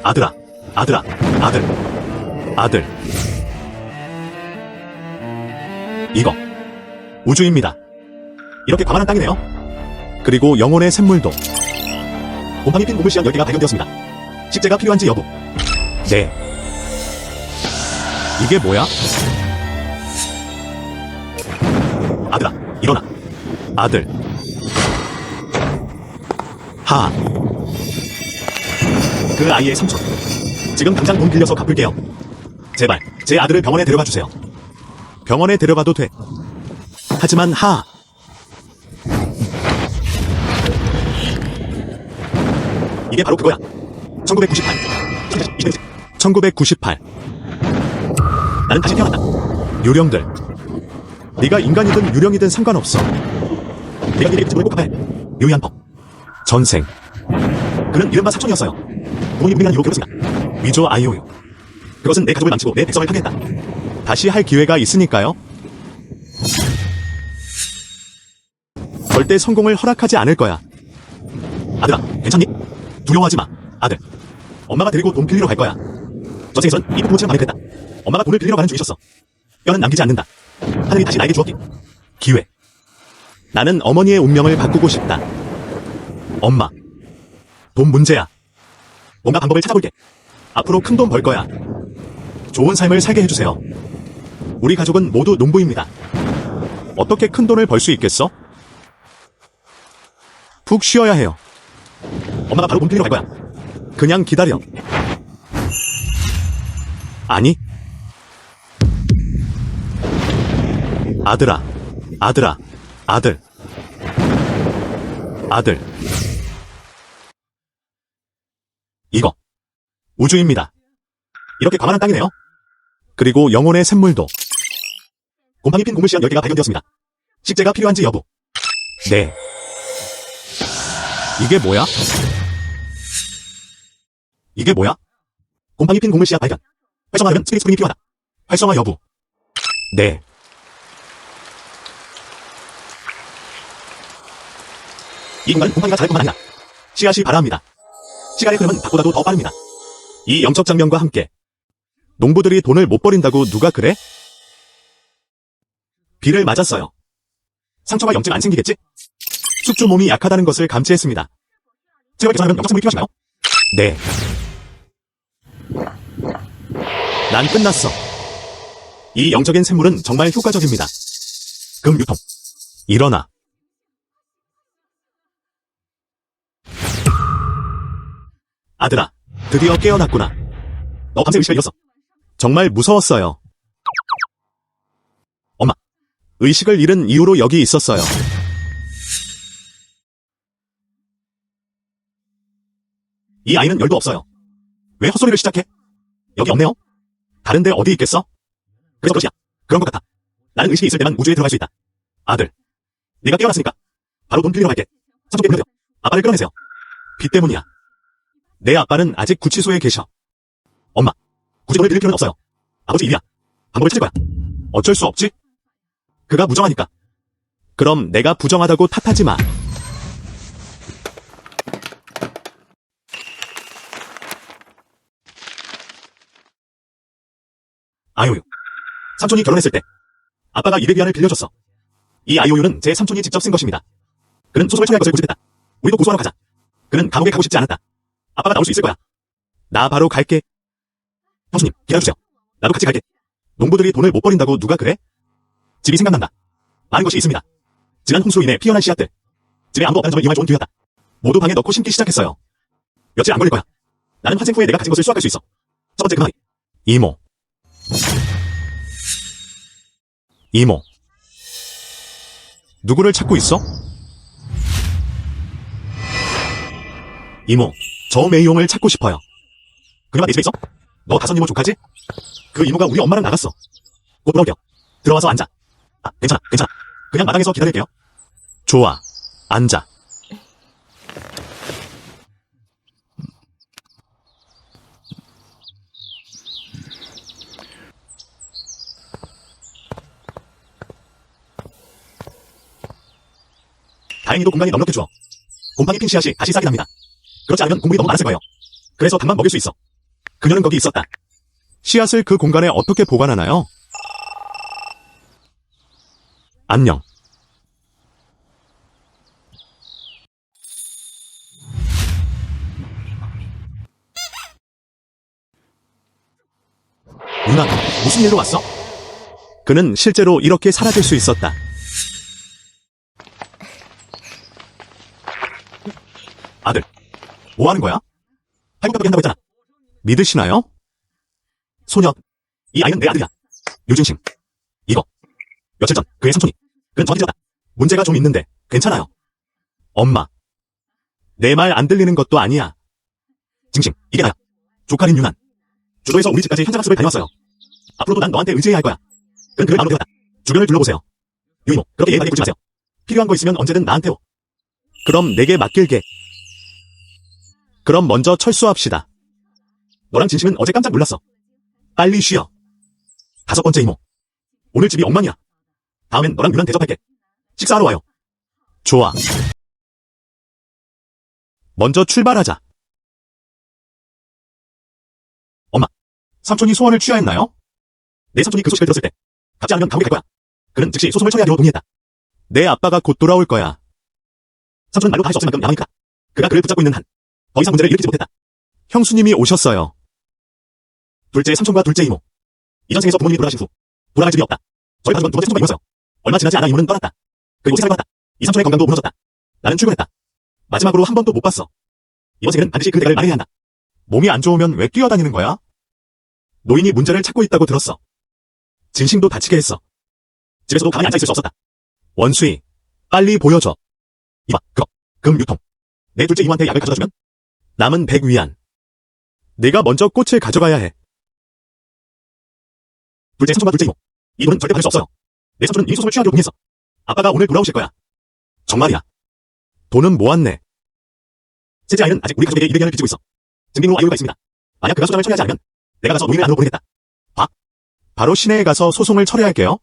아들아, 아들아, 아들, 아들. 이거 우주입니다. 이렇게 광활한 땅이네요. 그리고 영혼의 샘물도. 곰팡이 핀 고물씨앗 10개가 발견되었습니다. 식재가 필요한지 여부. 네. 이게 뭐야? 아들아, 일어나. 아들. 하. 그 아이의 삼촌. 지금 당장 돈 빌려서 갚을게요. 제발 제 아들을 병원에 데려가 주세요. 병원에 데려가도 돼. 하지만 하. 이게 바로 그거야. 1998. 1998. 나는 다시 태어났다. 유령들. 네가 인간이든 유령이든 상관없어. 네가 니네 집을 꼭 갚아야 해. 유의한 법. 전생. 그는 이른바 사촌이었어요. 부모님 우리는 이로 결혼했습니다. 위조 아이오요. 그것은 내 가족을 망치고 내 백성을 파괴했다. 다시 할 기회가 있으니까요. 절대 성공을 허락하지 않을 거야. 아들아, 괜찮니? 두려워하지 마, 아들. 엄마가 데리고 돈 빌리러 갈 거야. 전생에선 이 부모처럼 마음에 그랬다. 엄마가 돈을 빌리러 가는 중이셨어. 뼈는 남기지 않는다. 하늘이 다시 나에게 주었기. 기회. 나는 어머니의 운명을 바꾸고 싶다. 엄마. 돈 문제야. 뭔가 방법을 찾아볼게. 앞으로 큰 돈 벌 거야. 좋은 삶을 살게 해주세요. 우리 가족은 모두 농부입니다. 어떻게 큰 돈을 벌 수 있겠어? 푹 쉬어야 해요. 엄마가 바로 돈 빌리러 갈 거야. 그냥 기다려. 아니. 아들아, 아들아, 아들. 아들. 이거 우주입니다. 이렇게 광활한 땅이네요. 그리고 영혼의 샘물도. 곰팡이 핀 고물씨앗 10개가 발견되었습니다. 식재가 필요한지 여부. 네. 이게 뭐야? 이게 뭐야? 곰팡이 핀 고물씨앗 발견. 활성화하려면 스피릿 스프링이 필요하다. 활성화 여부. 네. 이 공간은 곰팡이가 자랄 뿐만 아니라 씨앗이 발아합니다. 시간의 흐름은 밖보다도 더 빠릅니다. 이 영적 장면과 함께 농부들이 돈을 못 버린다고 누가 그래? 비를 맞았어요. 상처가 영증 안 생기겠지? 숙주 몸이 약하다는 것을 감지했습니다. 제발 개선하면 영적 샘물이 필요하신가요? 네. 난 끝났어. 이 영적인 샘물은 정말 효과적입니다. 금 유통. 일어나. 아들아, 드디어 깨어났구나. 너 밤새 의식을 잃었어. 정말 무서웠어요. 엄마, 의식을 잃은 이후로 여기 있었어요. 이 아이는 열도 없어요. 왜 헛소리를 시작해? 여기 없네요. 다른데 어디 있겠어? 그래서 그것이야. 그런 것 같아. 나는 의식이 있을 때만 우주에 들어갈 수 있다. 아들, 네가 깨어났으니까 바로 돈 빌리러 갈게. 삼촌께 빌려줘. 아빠를 끌어내세요. 빚 때문이야. 내 아빠는 아직 구치소에 계셔. 엄마, 굳이 돈을 빌릴 필요는 없어요. 아버지 일이야. 방법을 찾을 거야. 어쩔 수 없지? 그가 무정하니까. 그럼 내가 부정하다고 탓하지 마. 아이오유. 삼촌이 결혼했을 때 아빠가 200위안을 빌려줬어. 이 아이오유는 제 삼촌이 직접 쓴 것입니다. 그는 소송을 처리할 것을 고집했다. 우리도 고소하러 가자. 그는 감옥에 가고 싶지 않았다. 아빠가 나올 수 있을 거야. 나 바로 갈게. 형수님, 기다려주세요. 나도 같이 갈게. 농부들이 돈을 못 버린다고 누가 그래? 집이 생각난다. 많은 것이 있습니다. 지난 홍수로 인해 피어난 씨앗들. 집에 아무도 없다는 점을 이용할 좋은 기회였다. 모두 방에 넣고 심기 시작했어요. 며칠 안 걸릴 거야. 나는 환생 후에 내가 가진 것을 수확할 수 있어. 첫 번째 그 아이. 이모. 이모. 누구를 찾고 있어? 이모, 저 메이용을 찾고 싶어요. 그녀가 내 집에 있어? 너 다섯 이모 조카지? 그 이모가 우리 엄마랑 나갔어. 곧 돌아올게요. 들어와서 앉아. 아, 괜찮아. 그냥 마당에서 기다릴게요. 좋아. 앉아. 다행히도 공간이 넉넉해 주어 곰팡이 핀 씨앗이 다시 싹이 납니다. 그렇지 않으면 국물이 너무 많았을 거예요. 그래서 단만 먹일 수 있어. 그녀는 거기 있었다. 씨앗을 그 공간에 어떻게 보관하나요? 안녕. 누나, 무슨 일로 왔어? 그는 실제로 이렇게 사라질 수 있었다. 아들, 뭐 하는 거야? 팔굽혀펴기 한다고 했잖아. 믿으시나요? 소녀, 이 아이는 내 아들이야. 유진심. 이거. 며칠 전 그의 삼촌이. 그는 저한테 지었다. 문제가 좀 있는데 괜찮아요. 엄마. 내 말 안 들리는 것도 아니야. 징심, 이게 나야. 조카린 유난. 주도에서 우리 집까지 현장학습을 다녀왔어요. 앞으로도 난 너한테 의지해야 할 거야. 그는 그를 마음으로 대었다. 주변을 둘러보세요. 유이모, 그렇게 예민하게 굴지 마세요. 필요한 거 있으면 언제든 나한테 오. 그럼 내게 맡길게. 그럼 먼저 철수합시다. 너랑 진심은 어제 깜짝 놀랐어. 빨리 쉬어. 5번째 이모. 오늘 집이 엉망이야. 다음엔 너랑 유난 대접할게. 식사하러 와요. 좋아. 먼저 출발하자. 엄마, 삼촌이 소원을 취하했나요? 내 삼촌이 그 소식을 들었을 때 갚지 않으면 감옥에 갈 거야. 그는 즉시 소송을 처리하기로 동의했다. 내 아빠가 곧 돌아올 거야. 삼촌은 말로 다 할 수 없을 만큼 야망이니까. 그가 그를 붙잡고 있는 한 더 이상 문제를 일으키지 못했다. 형수님이 오셨어요. 둘째 삼촌과 둘째 이모. 이전 생에서 부모님이 돌아가신 후 돌아갈 집이 없다. 저희 가족은 두 번째 삼촌과 이모였어요. 얼마 지나지 않아 이모는 떠났다. 그리고 세상을 떠났다. 이 삼촌의 건강도 무너졌다. 나는 출근했다. 마지막으로 한 번도 못 봤어. 이번 생에는 반드시 그 대가를 마련해야 한다. 몸이 안 좋으면 왜 뛰어다니는 거야? 노인이 문제를 찾고 있다고 들었어. 진심도 다치게 했어. 집에서도 가만히 앉아있을 수 없었다. 원수이, 빨리 보여줘. 이봐, 그거, 금 유통. 내 둘째 이모한테 약을 가져다주면 남은 100위안. 내가 먼저 꽃을 가져가야 해. 둘째 삼촌과 둘째 이모. 이 돈은 절대 받을 수 없어요. 내 삼촌은 이미 소송을 취하기로 동의했어. 아빠가 오늘 돌아오실 거야. 정말이야. 돈은 모았네. 셋째 아이는 아직 우리 가족에게 200위안을 빚지고 있어. 증빙으로 아이유가 있습니다. 만약 그가 소장을 처리하지 않으면 내가 가서 노인을 안으로 보내겠다. 바로 시내에 가서 소송을 처리할게요.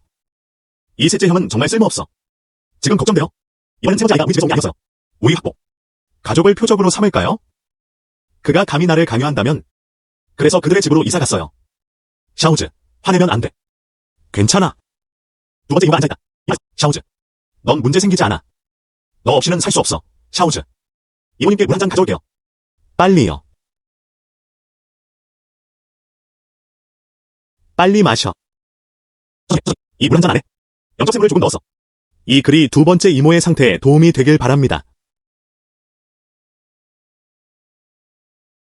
이 셋째 형은 정말 쓸모없어. 지금 걱정돼요. 이번엔 세 번째 아이가 우리 집에서 온 게 아니었어요. 우리 확보. 가족을 표적으로 삼을까요? 그가 감히 나를 강요한다면 그래서 그들의 집으로 이사 갔어요. 샤오즈, 화내면 안 돼. 괜찮아. 두 번째 이모가 앉아있다. 샤오즈, 넌 문제 생기지 않아. 너 없이는 살 수 없어. 샤오즈. 이모님께 물 한 잔 가져올게요. 빨리요. 빨리 마셔. 이 물 한 잔 안에 영적생물을 조금 넣었어. 이 글이 두 번째 이모의 상태에 도움이 되길 바랍니다.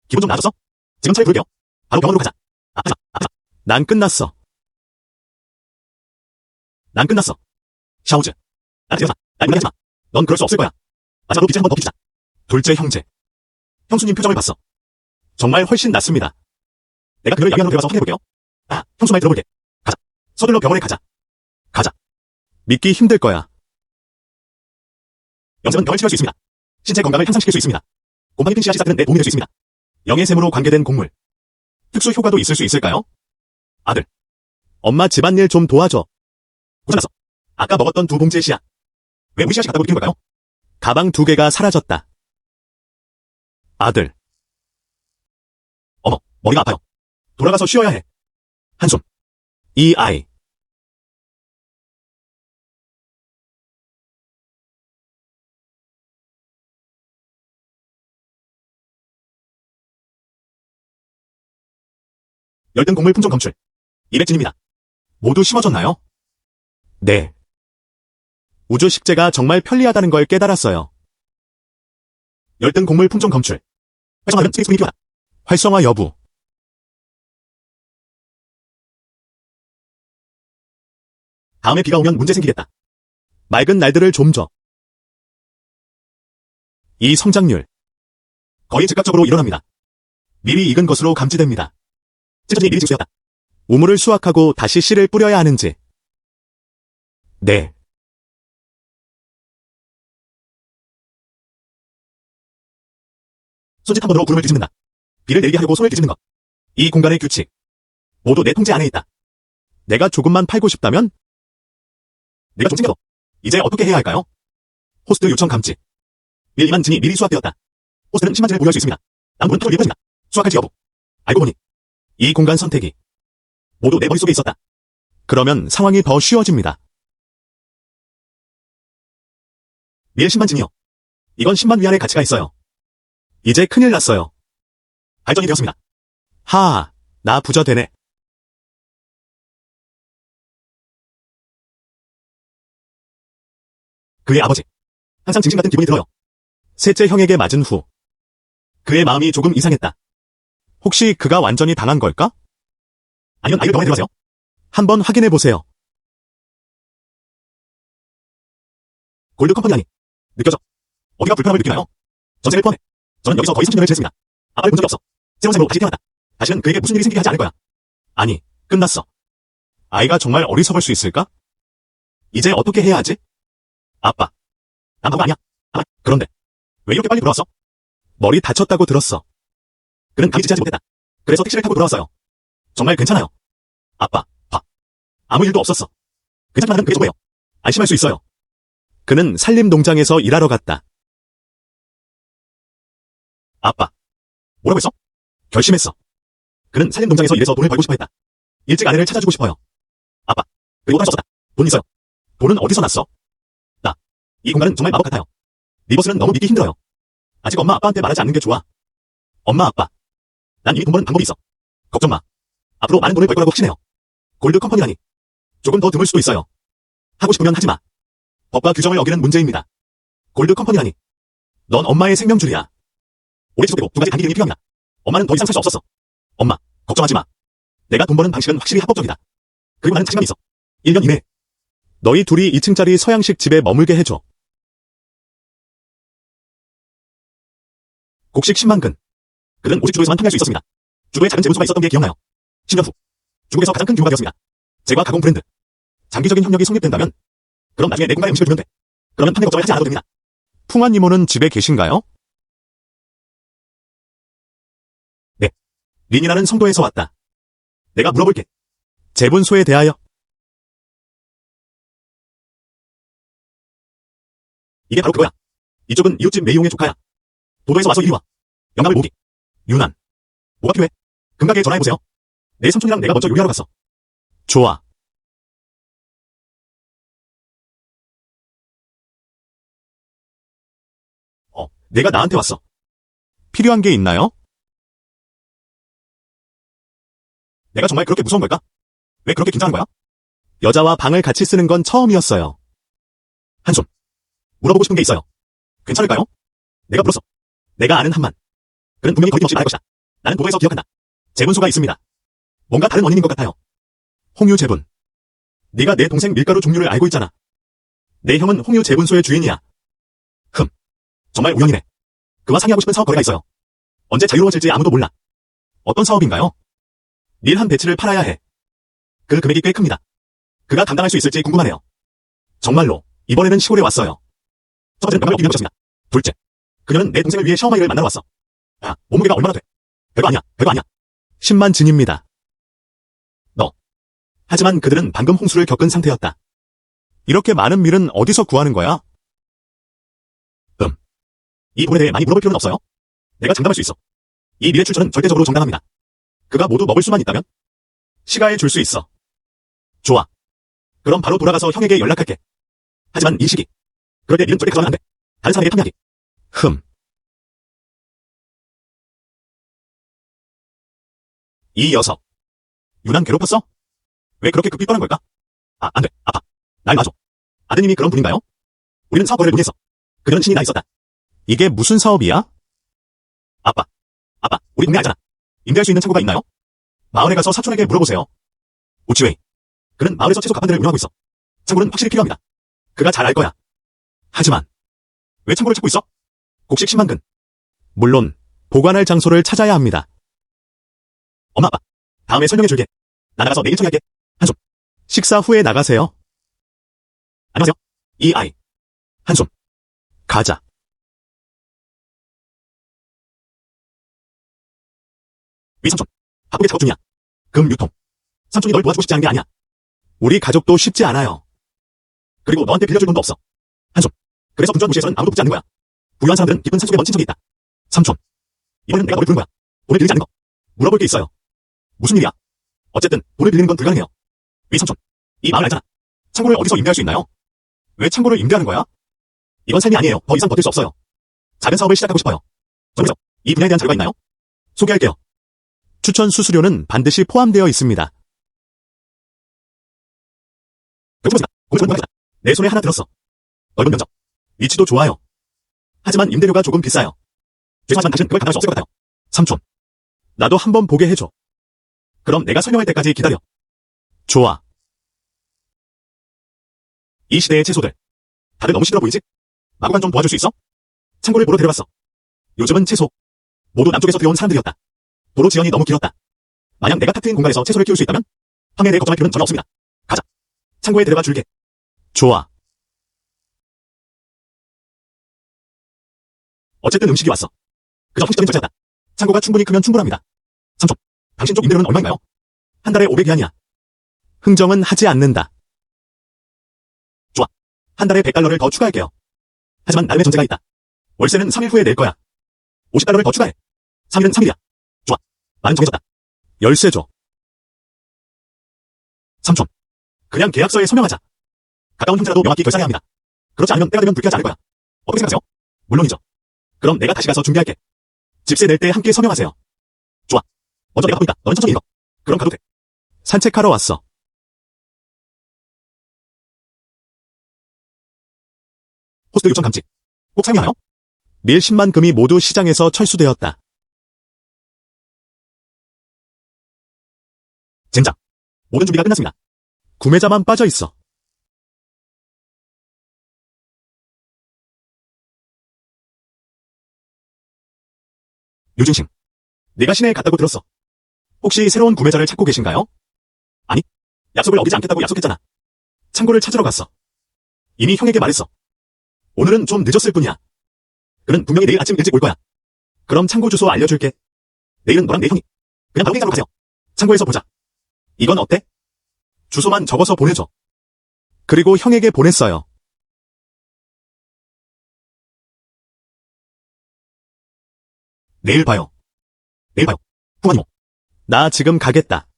기분 좀 나아졌어? 지금 차에 부를게요. 바로 병원으로 가자. 난 끝났어. 난 끝났어. 샤오즈. 나한테 대어사. 날 무난하지 마. 넌 그럴 수 없을 거야. 마지막으로 빛을 한 번 더 비추자. 둘째 형제. 형수님 표정을 봤어. 정말 훨씬 낫습니다. 내가 그를 양양으로 데려가서 확인해볼게요. 형수 말 들어볼게. 가자. 서둘러 병원에 가자. 가자. 믿기 힘들 거야. 염색은 병을 치료할 수 있습니다. 신체 건강을 향상시킬 수 있습니다. 곰팡이 핀 씨앗이 싹트는 데 도움이 될 수 있습니다. 영예샘으로 관계된 곡물. 특수 효과도 있을 수 있을까요? 아들. 엄마 집안일 좀 도와줘. 고장났어. 아까 먹었던 2봉지의 씨앗. 왜 우리 씨앗이 같다고 느낀 걸까요? 가방 2개가 사라졌다. 아들. 어머, 머리가 아파요. 돌아가서 쉬어야 해. 한숨. 이 아이. 열등 곡물 품종 검출. 200진입니다. 모두 심어졌나요? 네. 우주 식재가 정말 편리하다는 걸 깨달았어요. 열등 곡물 품종 검출. 활성화하면 스페이스분이 필요하다. 활성화 여부. 다음에 비가 오면 문제 생기겠다. 맑은 날들을 좀 줘. 이 성장률. 거의 즉각적으로 일어납니다. 미리 익은 것으로 감지됩니다. 찌꺼기 미리 징수였다. 우물을 수확하고 다시 씨를 뿌려야 하는지. 네. 손짓 한 번으로 구름을 뒤집는다. 비를 내리게 하려고 손을 뒤집는 것. 이 공간의 규칙. 모두 내 통제 안에 있다. 내가 조금만 팔고 싶다면? 내가 좀 챙겨줘. 이제 어떻게 해야 할까요? 호스트 요청 감지. 밀 2만 진이 미리 수확되었다. 호스트는 10만 진을 보유할 수 있습니다. 남부는 턱을 미흡하십니다. 수확할지 여부. 알고 보니 이 공간 선택이 모두 내 머릿속에 있었다. 그러면 상황이 더 쉬워집니다. 리엘 10만 진이요. 이건 10만 위안의 가치가 있어요. 이제 큰일 났어요. 발전이 되었습니다. 하하, 나 부자 되네. 그의 아버지. 항상 짐승 같은 기분이 들어요. 셋째 형에게 맞은 후 그의 마음이 조금 이상했다. 혹시 그가 완전히 당한 걸까? 아니면 아이를 병원에 데려가세요. 한번 확인해 보세요. 골드 컴퍼니 아니. 느껴져. 어디가 불편함을 느끼나요? 전생을 포함해. 저는 여기서 거의 30년을 지냈습니다. 아빠를 본 적이 없어. 새로운 삶으로 다시 태어났다. 다시는 그에게 무슨 일이 생기게 하지 않을 거야. 아니, 끝났어. 아이가 정말 어리석을 수 있을까? 이제 어떻게 해야 하지? 아빠. 난 바보 아니야. 아, 그런데 왜 이렇게 빨리 돌아왔어? 머리 다쳤다고 들었어. 그는 감이 지지하지 못했다. 그래서 택시를 타고 돌아왔어요. 정말 괜찮아요. 아빠, 봐. 아무 일도 없었어. 괜찮다는 그게 전부예요. 안심할 수 있어요. 그는 산림농장에서 일하러 갔다. 아빠. 뭐라고 했어? 결심했어. 그는 산림농장에서 일해서 돈을 벌고 싶어 했다. 일찍 아내를 찾아주고 싶어요. 아빠. 그리고 할수 없었다. 돈 있어요. 돈은 어디서 났어? 이 공간은 정말 마법 같아요. 리버스는 너무 믿기 힘들어요. 아직 엄마 아빠한테 말하지 않는 게 좋아. 엄마 아빠. 난 이미 돈 버는 방법이 있어. 걱정 마. 앞으로 많은 돈을 벌 거라고 확신해요. 골드 컴퍼니라니. 조금 더 드물 수도 있어요. 하고 싶으면 하지 마. 법과 규정을 어기는 문제입니다. 골드 컴퍼니라니. 넌 엄마의 생명줄이야. 오래 지속되고 두 가지 단기 기능이 필요합니다. 엄마는 더 이상 살 수 없었어. 엄마, 걱정하지 마. 내가 돈 버는 방식은 확실히 합법적이다. 그리고 나는 자신감이 있어. 1년 이내에. 너희 둘이 2층짜리 서양식 집에 머물게 해줘. 곡식 10만 근. 그는 오직 주도에서만 판매할 수 있었습니다. 주도에 작은 재무소가 있었던 게 기억나요. 10년 후. 중국에서 가장 큰 규모가 되었습니다. 제과 가공 브랜드. 장기적인 협력이 성립된다면 그럼 나중에 내 공간에 음식을 두면 돼. 그러면 판매 걱정을 하지 않아도 됩니다. 풍한 이모는 집에 계신가요? 네. 린이라는 성도에서 왔다. 내가 물어볼게. 재분소에 대하여. 이게 바로 그거야. 이쪽은 이웃집 메이용의 조카야. 도도에서 와서 이리 와. 영감을 모기. 유난. 뭐가 필요해? 금가게에 전화해보세요. 내 삼촌이랑 내가 먼저 요리하러 갔어. 좋아. 내가 나한테 왔어. 필요한 게 있나요? 내가 정말 그렇게 무서운 걸까? 왜 그렇게 긴장한 거야? 여자와 방을 같이 쓰는 건 처음이었어요. 한숨. 물어보고 싶은 게 있어요. 괜찮을까요? 내가 물었어. 내가 아는 한만. 그는 분명히 거짓없이 말할 것이다. 나는 도도에서 기억한다. 재분소가 있습니다. 뭔가 다른 원인인 것 같아요. 홍유 재분. 네가 내 동생 밀가루 종류를 알고 있잖아. 내 형은 홍유 재분소의 주인이야. 정말 우연이네. 그와 상의하고 싶은 사업 거래가 있어요. 언제 자유로워질지 아무도 몰라. 어떤 사업인가요? 닐 한 배치를 팔아야 해. 그 금액이 꽤 큽니다. 그가 감당할 수 있을지 궁금하네요. 정말로 이번에는 시골에 왔어요. 첫 번째는 병을 비밀 셨습니다. 둘째, 그녀는 내 동생을 위해 샤오마이를 만나러 왔어. 아, 몸무게가 얼마나 돼? 별거 아니야, 별거 아니야. 10만 진입니다. 너. 하지만 그들은 방금 홍수를 겪은 상태였다. 이렇게 많은 밀은 어디서 구하는 거야? 이 돈에 대해 많이 물어볼 필요는 없어요. 내가 장담할 수 있어. 이 밀의 출처는 절대적으로 정당합니다. 그가 모두 먹을 수만 있다면 시가에 줄 수 있어. 좋아. 그럼 바로 돌아가서 형에게 연락할게. 하지만 이 시기. 그럴 때 밀은 절대 가져가면 안 돼. 다른 사람에게 판매하기. 이 녀석. 유난 괴롭혔어? 왜 그렇게 급히 떠난 걸까? 아, 안 돼. 아파. 날 놔줘. 아드님이 그런 분인가요? 우리는 사업 거래를 논의했어. 그녀는 신이 나 있었다. 이게 무슨 사업이야? 아빠, 우리 동네 알잖아. 임대할 수 있는 창고가 있나요? 마을에 가서 사촌에게 물어보세요. 우치웨이. 그는 마을에서 채소 가판대를 운영하고 있어. 창고는 확실히 필요합니다. 그가 잘 알 거야. 하지만 왜 창고를 찾고 있어? 곡식 10만 근. 물론 보관할 장소를 찾아야 합니다. 엄마 아빠, 다음에 설명해 줄게. 나 나가서 내일 처리할게. 한숨. 식사 후에 나가세요. 안녕하세요. 이 아이. 한숨. 가자. 위 삼촌. 바쁘게 작업 중이야. 금 유통. 삼촌이 널 도와주고 싶지 않은 게 아니야. 우리 가족도 쉽지 않아요. 그리고 너한테 빌려줄 돈도 없어. 한숨. 그래서 분주한 도시에서는 아무도 붙지 않는 거야. 부유한 사람들은 깊은 산속에 먼 친척이 있다. 삼촌. 이번엔 내가 너를 부른 거야. 돈을 빌리지 않는 거. 물어볼 게 있어요. 무슨 일이야? 어쨌든 돈을 빌리는 건 불가능해요. 위 삼촌, 이 마을 알잖아. 창고를 어디서 임대할 수 있나요? 왜 창고를 임대하는 거야? 이건 삶이 아니에요. 더 이상 버틸 수 없어요. 작은 사업을 시작하고 싶어요. 전에서 이 분야에 대한 자료가 있나요? 소개할게요. 추천 수수료는 반드시 포함되어 있습니다. 내 손에 하나 들었어. 넓은 면적. 위치도 좋아요. 하지만 임대료가 조금 비싸요. 죄송하지만 당신 그걸 감당할 수 없을 것 같아요. 삼촌. 나도 한번 보게 해줘. 그럼 내가 설명할 때까지 기다려. 좋아. 이 시대의 채소들. 다들 너무 시들어 보이지? 마구간 좀 도와줄 수 있어? 창고를 보러 데려갔어. 요즘은 채소. 모두 남쪽에서 들어온 사람들이었다. 도로 지연이 너무 길었다. 만약 내가 탁 트인 공간에서 채소를 키울 수 있다면 황해에 대해 걱정할 필요는 전혀 없습니다. 가자. 창고에 데려가 줄게. 좋아. 어쨌든 음식이 왔어. 그저 형식적인 절차였다. 창고가 충분히 크면 충분합니다. 삼촌, 당신 쪽 임대료는 얼마인가요? 한 달에 500위안이야. 흥정은 하지 않는다. 좋아. 한 달에 100달러를 더 추가할게요. 하지만 나름의 전제가 있다. 월세는 3일 후에 낼 거야. 50달러를 더 추가해. 3일은 3일이야. 좋아. 말은 정해졌다. 열쇠 줘. 삼촌. 그냥 계약서에 서명하자. 가까운 형제라도 명확히 결산해야 합니다. 그렇지 않으면 때가 되면 불쾌하지 않을 거야. 어떻게 생각하세요? 물론이죠. 그럼 내가 다시 가서 준비할게. 집세 낼 때 함께 서명하세요. 좋아. 먼저 내가 바쁘니까 너는 천천히 읽어. 그럼 가도 돼. 산책하러 왔어. 호스트 요청 감지. 꼭 사용하나요? 밀 10만 금이 모두 시장에서 철수되었다. 젠장. 모든 준비가 끝났습니다. 구매자만 빠져 있어. 류진싱. 내가 시내에 갔다고 들었어. 혹시 새로운 구매자를 찾고 계신가요? 아니. 약속을 어기지 않겠다고 약속했잖아. 창고를 찾으러 갔어. 이미 형에게 말했어. 오늘은 좀 늦었을 뿐이야. 그는 분명히 내일 아침 일찍 올 거야. 그럼 창고 주소 알려줄게. 내일은 너랑 내 형이 그냥 바로 행사로 가세요. 창고에서 보자. 이건 어때? 주소만 적어서 보내줘. 그리고 형에게 보냈어요. 내일 봐요. 내일 봐요. 후아니모. 나 지금 가겠다.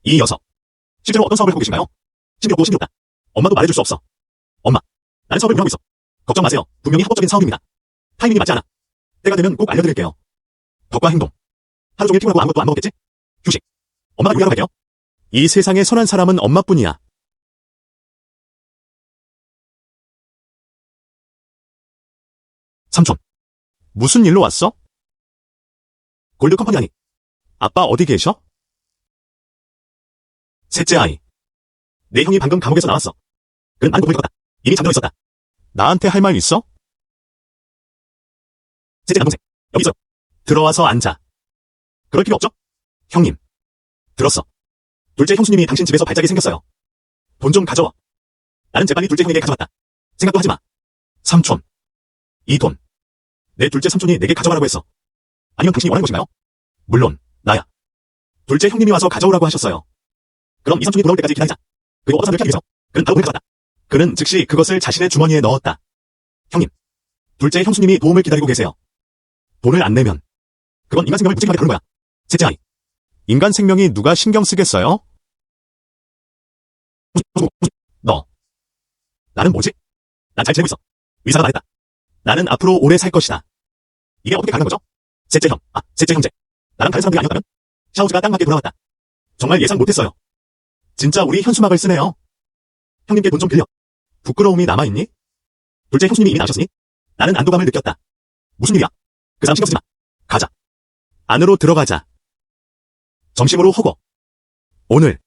이 녀석. 실제로 어떤 사업을 하고 계신가요? 신기롭고 신기롭다. 엄마도 말해줄 수 없어. 엄마. 나는 사업을 운영하고 있어. 걱정 마세요. 분명히 합법적인 사업입니다. 타이밍이 맞지 않아. 때가 되면 꼭 알려드릴게요. 덕과 행동. 하루 종일 피곤하고 아무것도 안 먹었겠지? 휴식. 엄마가 요리하러 갈게요. 이 세상에 선한 사람은 엄마뿐이야. 삼촌. 무슨 일로 왔어? 골드 컴퍼니 아니. 아빠 어디 계셔? 셋째 아이. 내 형이 방금 감옥에서 나왔어. 그는 많이 고플 것 같다. 이미 잠들어 있었다. 나한테 할 말 있어? 셋째 남동생. 여기 있어. 들어와서 앉아. 그럴 필요 없죠? 형님. 들었어. 둘째 형수님이 당신 집에서 발작이 생겼어요. 돈 좀 가져와. 나는 재빨리 둘째 형에게 가져왔다. 생각도 하지 마. 삼촌. 이 돈. 내 둘째 삼촌이 내게 가져가라고 했어. 아니면 당신이 원하는 것인가요? 물론, 나야. 둘째 형님이 와서 가져오라고 하셨어요. 그럼 이 삼촌이 돌아올 때까지 기다리자. 그리고 어떤 사람을 피하기 위해서 그는 바로 돈을 가져왔다. 그는 즉시 그것을 자신의 주머니에 넣었다. 형님. 둘째 형수님이 도움을 기다리고 계세요. 돈을 안 내면 그건 인간 생명을 무책임하게 다루는 거야. 셋째 아이. 인간 생명이 누가 신경 쓰겠어요? 너. 나는 뭐지? 난 잘 지내고 있어. 의사가 말했다. 나는 앞으로 오래 살 것이다. 이게 어떻게 가능한 거죠? 셋째 형, 셋째 형제. 나랑 다른 사람들이 아니었다면? 샤오즈가 딱 맞게 돌아왔다. 정말 예상 못했어요. 진짜 우리 현수막을 쓰네요. 형님께 돈 좀 빌려. 부끄러움이 남아있니? 둘째 형수님이 이미 나셨으니? 나는 안도감을 느꼈다. 무슨 일이야? 그 사람 신경 쓰지 마. 가자. 안으로 들어가자. 점심으로 허거. 오늘.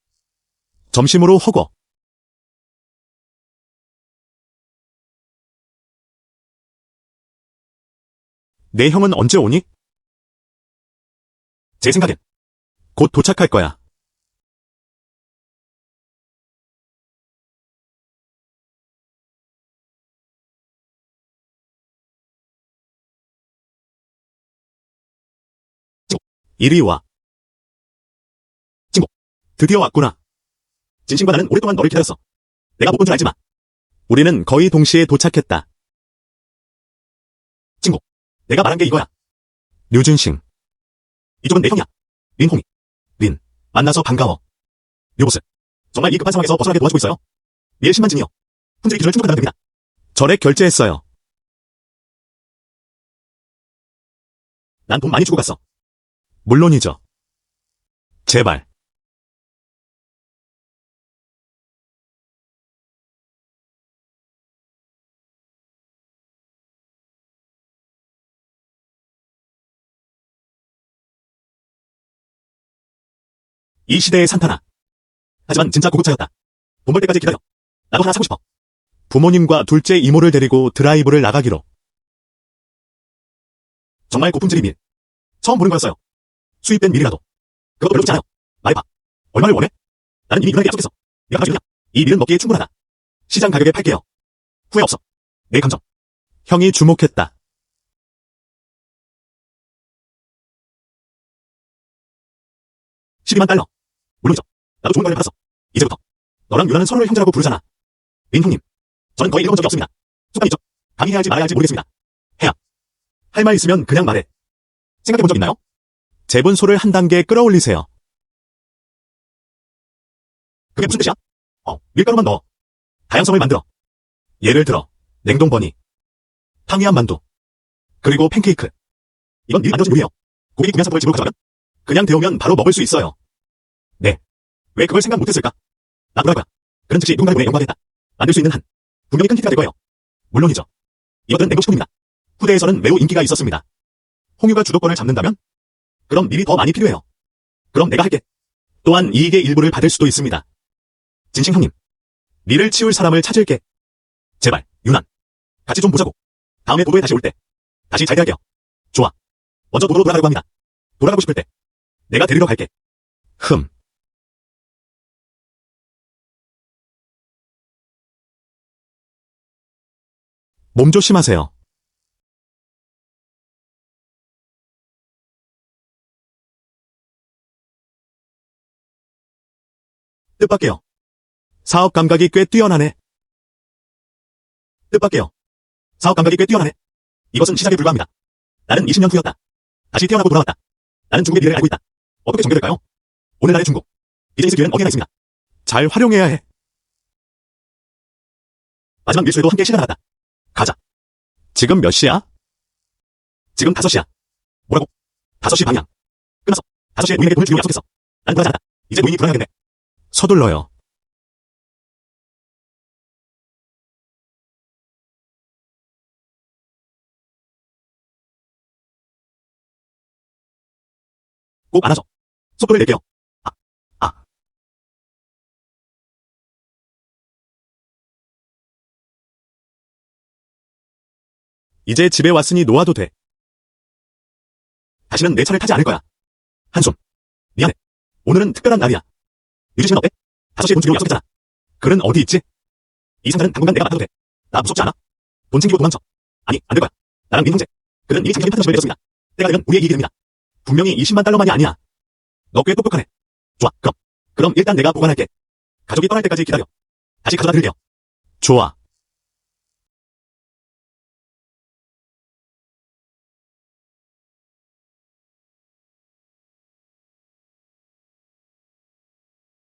점심으로 허거. 내 형은 언제 오니? 제 생각엔 곧 도착할 거야. 친구, 이리 와. 친구, 드디어 왔구나. 진심과 나는 오랫동안 너를 기다렸어. 내가 못 본 줄 알지마. 우리는 거의 동시에 도착했다. 친구, 내가 말한 게 이거야. 류준싱. 이쪽은 내 형이야. 린홍이. 린. 만나서 반가워. 묘보스. 정말 이 급한 상황에서 벗어나게 도와주고 있어요. 내일 10만 진이요. 품질의 기준을 충족한다면 됩니다. 절에 결제했어요. 난 돈 많이 주고 갔어. 물론이죠. 제발. 이 시대의 산타나. 하지만 진짜 고급차였다. 돈 벌 때까지 기다려. 나도 하나 사고 싶어. 부모님과 둘째 이모를 데리고 드라이브를 나가기로. 정말 고품질이 밀. 처음 보는 거였어요. 수입된 밀이라도. 그것도 별로 좋지 않아요. 말해봐. 얼마를 원해? 나는 이미 누나에게 약속했어. 내가 가지고 있냐? 이 밀은 먹기에 충분하다. 시장 가격에 팔게요. 후회 없어. 내 감정. 형이 주목했다. 12만 달러. 물론이죠. 나도 좋은 거를 팔았어. 이제부터 너랑 유나는 서로를 형제라고 부르잖아. 린 형님. 저는 거의 읽어본 적이 없습니다. 습관이죠. 감히 해야 할지 말아야 할지 모르겠습니다. 해야. 할 말 있으면 그냥 말해. 생각해본 적 있나요? 재분소를 한 단계 끌어올리세요. 그게 무슨 뜻이야? 밀가루만 넣어. 다양성을 만들어. 예를 들어 냉동 버니, 탕이한 만두, 그리고 팬케이크. 이건 미리 만들어진 요리예요. 고객이 구매한 상품을 집으로 가져가면 그냥 데우면 바로 먹을 수 있어요. 네. 왜 그걸 생각 못했을까? 나 뭐랄 거야. 그런 즉시 누군가를 보내 연구하겠다. 만들 수 있는 한 분명히 큰 히트가 될 거예요. 물론이죠. 이것들은 냉동식품입니다. 후대에서는 매우 인기가 있었습니다. 홍유가 주도권을 잡는다면? 그럼 밀이 더 많이 필요해요. 그럼 내가 할게. 또한 이익의 일부를 받을 수도 있습니다. 진심 형님. 밀을 치울 사람을 찾을게. 제발, 유난. 같이 좀 보자고. 다음에 도도에 다시 올 때. 다시 잘 대할게요. 좋아. 먼저 도도로 돌아가려고 합니다. 돌아가고 싶을 때. 내가 데리러 갈게. 몸 조심하세요. 뜻밖에요. 사업 감각이 꽤 뛰어나네. 뜻밖에요. 사업 감각이 꽤 뛰어나네. 이것은 시작에 불과합니다. 나는 20년 후였다. 다시 태어나고 돌아왔다. 나는 중국의 미래를 알고 있다. 어떻게 전개될까요? 오늘날의 중국. 이제 있을 기회는 어디나 있습니다. 잘 활용해야 해. 마지막 밀수에도 함께 시간 나갔다. 가자. 지금 몇 시야? 지금 5시야. 뭐라고? 5시 방향. 끝났어. 5시에 노인에게 돈을 주기로 약속했어. 난 불안하지 않았다. 이제 노인이 불안하겠네. 서둘러요. 꼭 안아줘. 속도를 낼게요. 아, 아. 이제 집에 왔으니 놓아도 돼. 다시는 내 차를 타지 않을 거야. 한숨. 미안해. 오늘은 특별한 날이야. 유지 씨는 어때? 5시에 돈 주기로 약속했잖아. 글은 어디 있지? 이 상자는 당분간 내가 맡아도 돼. 나 무섭지 않아? 돈 챙기고 도망쳐. 아니, 안 될 거야. 나랑 민 형제. 그는 이미 장기적인 파트너십을 맺었습니다. 때가 되면 우리의 이익이 됩니다. 분명히 20만 달러만이 아니야. 너 꽤 똑똑하네. 좋아, 그럼 일단 내가 보관할게. 가족이 떠날 때까지 기다려. 다시 가져다 드릴게요. 좋아.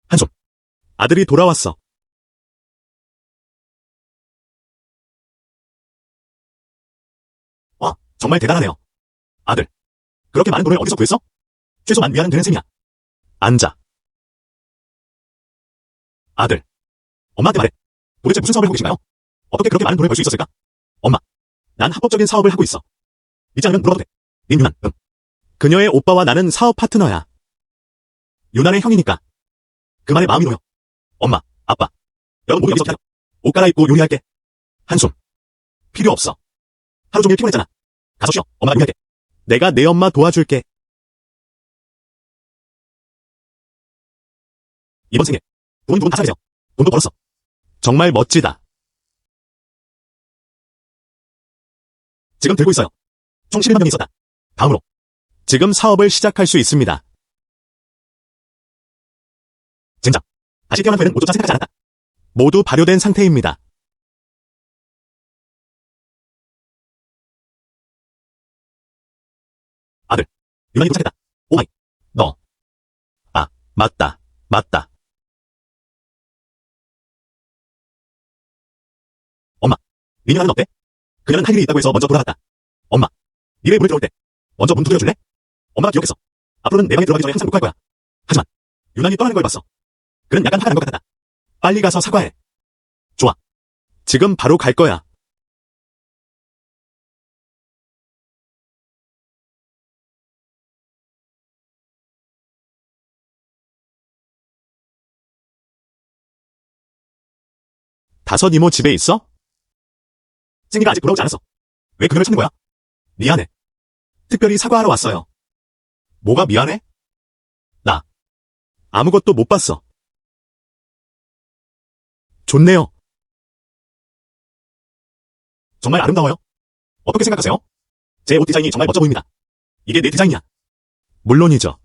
한숨. 아들이 돌아왔어. 와, 정말 대단하네요. 아들. 그렇게 많은 돈을 어디서 구했어? 최소 만 위안은 되는 셈이야. 앉아. 아들. 엄마한테 말해. 도대체 무슨 사업을 하고 계신가요? 어떻게 그렇게 많은 돈을 벌 수 있었을까? 엄마. 난 합법적인 사업을 하고 있어. 믿지 않으면 물어봐도 돼. 민유난, 응. 그녀의 오빠와 나는 사업 파트너야. 유난의 형이니까. 그 말에 마음이 놓여. 엄마, 아빠. 여러분 모두 여기서 기다려. 옷 갈아입고 요리할게. 한숨. 필요 없어. 하루 종일 피곤했잖아. 가서 쉬어. 엄마가 요리할게. 내가 내 엄마 도와줄게. 이번 생에 돈 두 분 다 사세요. 돈도 벌었어. 정말 멋지다. 지금 들고 있어요. 총 11만 명이 있었다. 다음으로. 지금 사업을 시작할 수 있습니다. 젠장. 다시 태어난 후에는 모조차 생각하지 않았다. 모두 발효된 상태입니다. 아들. 유난히 도착했다. 오마이. 너. 아, 맞다. 맞다. 엄마, 네 누나는 어때? 그녀는 할 일이 있다고 해서 먼저 돌아갔다. 엄마, 니네 문을 들어올 때 먼저 문 두드려줄래? 엄마가 기억했어. 앞으로는 내 방에 들어가기 전에 항상 녹화할 거야. 하지만 유난히 떠나는 걸 봤어. 그는 약간 화가 난 것 같았다. 빨리 가서 사과해. 좋아. 지금 바로 갈 거야. 다섯 이모 집에 있어? 찡이가 아직 돌아오지 않았어. 왜 그녀를 찾는 거야? 미안해. 특별히 사과하러 왔어요. 뭐가 미안해? 나 아무것도 못 봤어. 좋네요. 정말 아름다워요. 어떻게 생각하세요? 제 옷 디자인이 정말 멋져 보입니다. 이게 내 디자인이야. 물론이죠.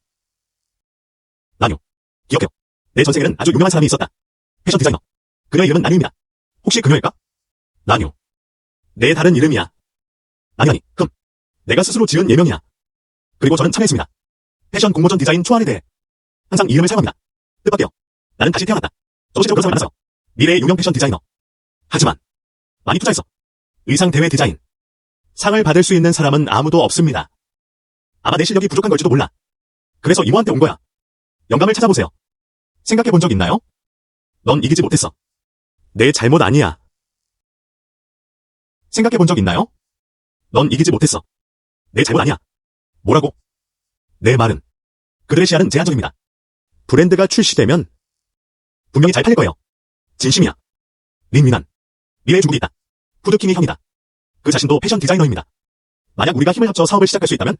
나뉴. 기억해요. 내 전생에는 아주 유명한 사람이 있었다. 패션 디자이너. 그녀의 이름은 나뉴입니다. 혹시 그녀일까? 나뉴. 내 다른 이름이야. 아니, 내가 스스로 지은 예명이야. 그리고 저는 참여했습니다. 패션 공모전 디자인 초안에 대해. 항상 이 이름을 사용합니다. 뜻밖에요. 나는 다시 태어났다. 저도 실제로 그런 사람을 만났어요. 미래의 유명 패션 디자이너. 하지만 많이 투자했어. 의상 대회 디자인. 상을 받을 수 있는 사람은 아무도 없습니다. 아마 내 실력이 부족한 걸지도 몰라. 그래서 이모한테 온 거야. 영감을 찾아보세요. 생각해 본 적 있나요? 넌 이기지 못했어. 내 잘못 아니야. 생각해 본 적 있나요? 넌 이기지 못했어. 내 잘못 아니야. 뭐라고? 내 말은 그들의 시야는 제한적입니다. 브랜드가 출시되면 분명히 잘 팔릴 거예요. 진심이야. 린윈한 미래의 주국이 있다. 푸드킹이 형이다. 그 자신도 패션 디자이너입니다. 만약 우리가 힘을 합쳐 사업을 시작할 수 있다면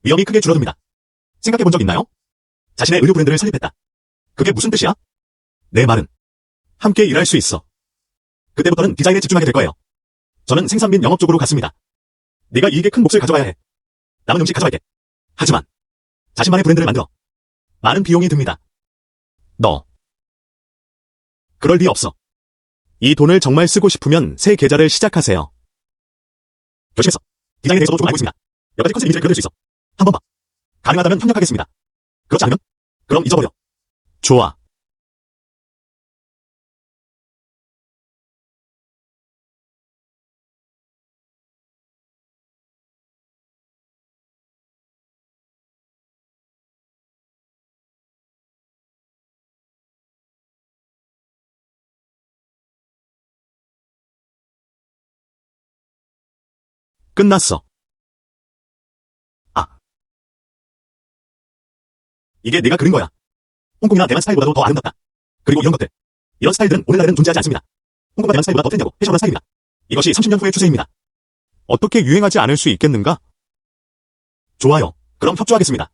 위험이 크게 줄어듭니다. 생각해 본 적 있나요? 자신의 의류 브랜드를 설립했다. 그게 무슨 뜻이야? 내 말은 함께 일할 수 있어. 그때부터는 디자인에 집중하게 될 거예요. 저는 생산 및 영업 쪽으로 갔습니다. 네가 이익의 큰 몫을 가져가야 해. 남은 음식 가져갈게. 하지만 자신만의 브랜드를 만들어. 많은 비용이 듭니다. 너. 그럴 리 없어. 이 돈을 정말 쓰고 싶으면 새 계좌를 시작하세요. 결심했어. 디자인에 대해서도 조금 알고 있습니다. 몇 가지 컨셉 이미지를 그려낼 수 있어. 한번 봐. 가능하다면 협력하겠습니다. 그렇지 않으면? 그럼 잊어버려. 좋아. 끝났어. 아. 이게 내가 그린 거야. 홍콩이나 대만 스타일보다도 더 아름답다. 그리고 이런 것들. 이런 스타일들은 오늘날에는 존재하지 않습니다. 홍콩과 대만 스타일보다 더 트렌디하고 패셔너블한 스타일입니다. 이것이 30년 후의 추세입니다. 어떻게 유행하지 않을 수 있겠는가? 좋아요. 그럼 협조하겠습니다.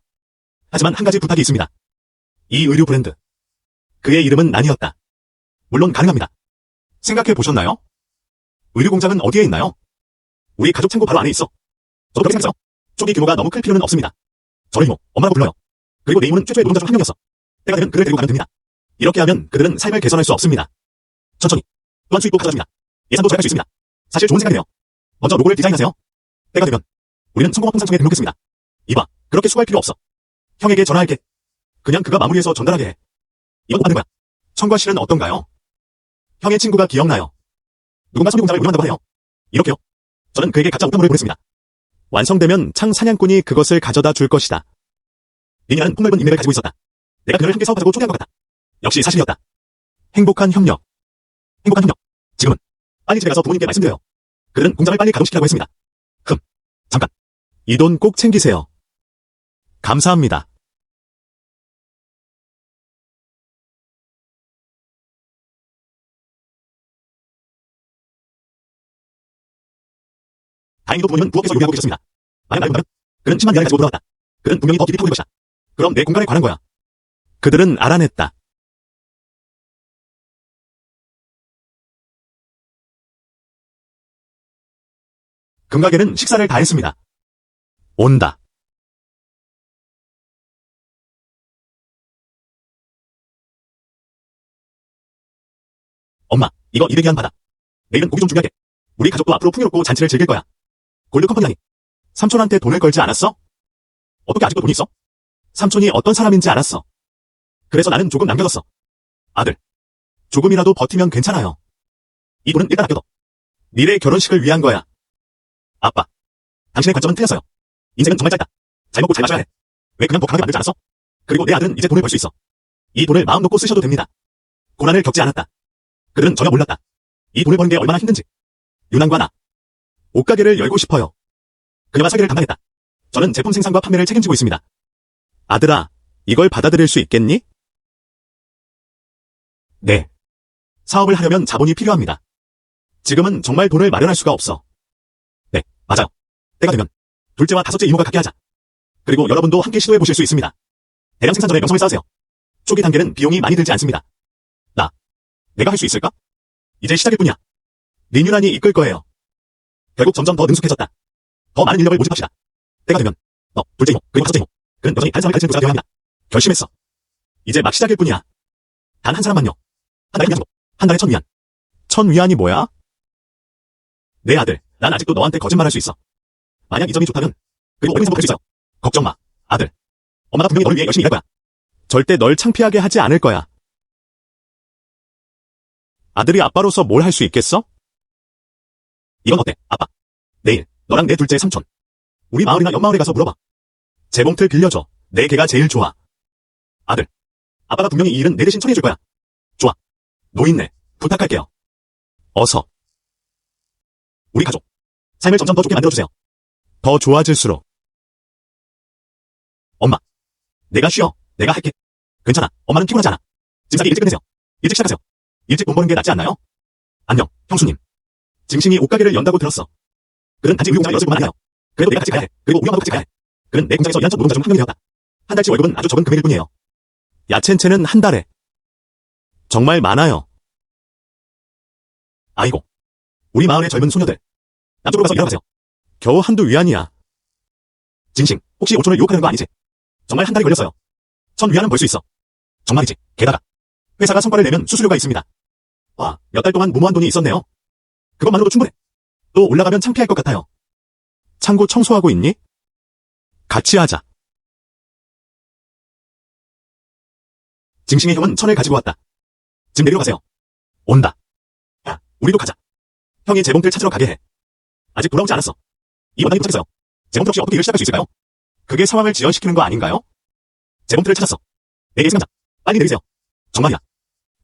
하지만 한 가지 부탁이 있습니다. 이 의류 브랜드. 그의 이름은 난이었다. 물론 가능합니다. 생각해 보셨나요? 의류 공장은 어디에 있나요? 우리 가족 창고 바로 안에 있어. 저도 그렇게 생각했어요. 초기 규모가 너무 클 필요는 없습니다. 저를 이모, 엄마라고 불러요. 그리고 내 이모는 최초의 노동자 중 한 명이었어. 때가 되면 그를 데리고 가면 됩니다. 이렇게 하면 그들은 삶을 개선할 수 없습니다. 천천히. 또한 수익도 가져줍니다. 예산도 절약할 수 있습니다. 사실 좋은 생각이네요. 먼저 로고를 디자인하세요. 때가 되면 우리는 성공업 통상청에 등록했습니다. 이봐, 그렇게 수고할 필요 없어. 형에게 전화할게. 그냥 그가 마무리해서 전달하게 해. 이건 못 받는 거야. 청과 실은 어떤가요? 형의 친구가 기억나요. 누군가 선유공장을 운영한다고 하네요. 이렇게요. 저는 그에게 가짜 우편물을 보냈습니다. 완성되면 창 사냥꾼이 그것을 가져다 줄 것이다. 리니아는 폭넓은 인맥을 가지고 있었다. 내가 그녀를 함께 사업하자고 초대한 것 같다. 역시 사실이었다. 행복한 협력. 행복한 협력. 지금은 빨리 집에 가서 부모님께 말씀드려요. 그들은 공장을 빨리 가동시키라고 했습니다. 잠깐. 이 돈 꼭 챙기세요. 감사합니다. 다행히도 부모님은 부엌에서 요리하고 계셨습니다. 만약 날 본다면 그는 심한 미안을 가지고 돌아왔다. 그는 분명히 더 깊이 파고들 것이다. 그럼 내 공간에 관한 거야. 그들은 알아냈다. 금가게는 식사를 다 했습니다. 온다. 엄마, 이거 200위안 받아. 내일은 고기 좀 준비할게. 우리 가족도 앞으로 풍요롭고 잔치를 즐길 거야. 골드 컴퍼니라니. 삼촌한테 돈을 걸지 않았어? 어떻게 아직도 돈이 있어? 삼촌이 어떤 사람인지 알았어. 그래서 나는 조금 남겨뒀어. 아들, 조금이라도 버티면 괜찮아요. 이 돈은 일단 아껴둬. 미래 결혼식을 위한 거야. 아빠, 당신의 관점은 틀렸어요. 인생은 정말 짧다. 잘 먹고 잘 마셔야 해. 왜 그냥 더 강하게 만들지 않았어? 그리고 내 아들은 이제 돈을 벌 수 있어. 이 돈을 마음 놓고 쓰셔도 됩니다. 고난을 겪지 않았다. 그들은 전혀 몰랐다. 이 돈을 버는 게 얼마나 힘든지. 유난과 나. 옷가게를 열고 싶어요. 그녀가 설계를 담당했다. 저는 제품 생산과 판매를 책임지고 있습니다. 아들아, 이걸 받아들일 수 있겠니? 네. 사업을 하려면 자본이 필요합니다. 지금은 정말 돈을 마련할 수가 없어. 네, 맞아요. 때가 되면 둘째와 다섯째 이모가 갖게 하자. 그리고 여러분도 함께 시도해 보실 수 있습니다. 대량 생산 전에 명성을 쌓으세요. 초기 단계는 비용이 많이 들지 않습니다. 내가 할 수 있을까? 이제 시작일 뿐이야. 린유란이 이끌 거예요. 결국 점점 더 능숙해졌다. 더 많은 인력을 모집합시다. 때가 되면 너, 둘째 이모, 그리고 다섯째 이모. 그는 여전히 다른 사람을 가르치는 교사가 되어야 합니다. 결심했어. 이제 막 시작일 뿐이야. 단 한 사람만요. 한 달에 1위안 정도. 한 달에 1,000위안. 1,000위안이 뭐야? 내 아들, 난 아직도 너한테 거짓말할 수 있어. 만약 이 점이 좋다면 그리고 오래 행복할 수 있어요. 걱정 마, 아들. 엄마가 분명히 너를 위해 열심히 일할 거야. 절대 널 창피하게 하지 않을 거야. 아들이 아빠로서 뭘 할 수 있겠어? 이건 어때, 아빠? 내일 너랑 내 둘째 삼촌 우리 마을이나 옆마을에 가서 물어봐. 재봉틀 빌려줘. 내 개가 제일 좋아. 아들, 아빠가 분명히 이 일은 내 대신 처리해줄 거야. 좋아. 노인네, 부탁할게요. 어서. 우리 가족. 삶을 점점 더 좋게 만들어주세요. 더 좋아질수록. 엄마. 내가 쉬어. 내가 할게. 괜찮아. 엄마는 피곤하지 않아. 짐 싸기 일찍 끝내세요. 일찍 시작하세요. 일찍 돈 버는 게 낫지 않나요? 안녕, 형수님. 징싱이 옷가게를 연다고 들었어. 그는 단지 우리 공장을 열었을 뿐만 아니라요. 그래도 내가 같이 가야 해. 그리고 우리 엄마도 같이 가야 해. 그는 내 공장에서 일한 첫 노동자 중 한 명이 되었다. 한 달치 월급은 아주 적은 금액일 뿐이에요. 야채는 한 달에. 정말 많아요. 아이고. 우리 마을의 젊은 소녀들. 남쪽으로 가서 일하러 가세요. 겨우 한두 위안이야. 징싱, 혹시 5천을 유혹하는 거 아니지? 정말 한 달이 걸렸어요. 1,000위안은 벌 수 있어. 정말이지. 게다가 회사가 성과를 내면 수수료가 있습니다. 와, 몇 달 동안 무모한 돈이 있었네요. 그것만으로도 충분해. 또 올라가면 창피할 것 같아요. 창고 청소하고 있니? 같이 하자. 징싱의 형은 천을 가지고 왔다. 짐 내리러 가세요. 온다. 야, 우리도 가자. 형이 재봉틀 찾으러 가게 해. 아직 돌아오지 않았어. 이 원단이 도착했어요. 재봉틀 없이 어떻게 일을 시작할 수 있을까요? 그게 상황을 지연시키는 거 아닌가요? 재봉틀을 찾았어. 내게 승강장. 빨리 내리세요. 정말이야.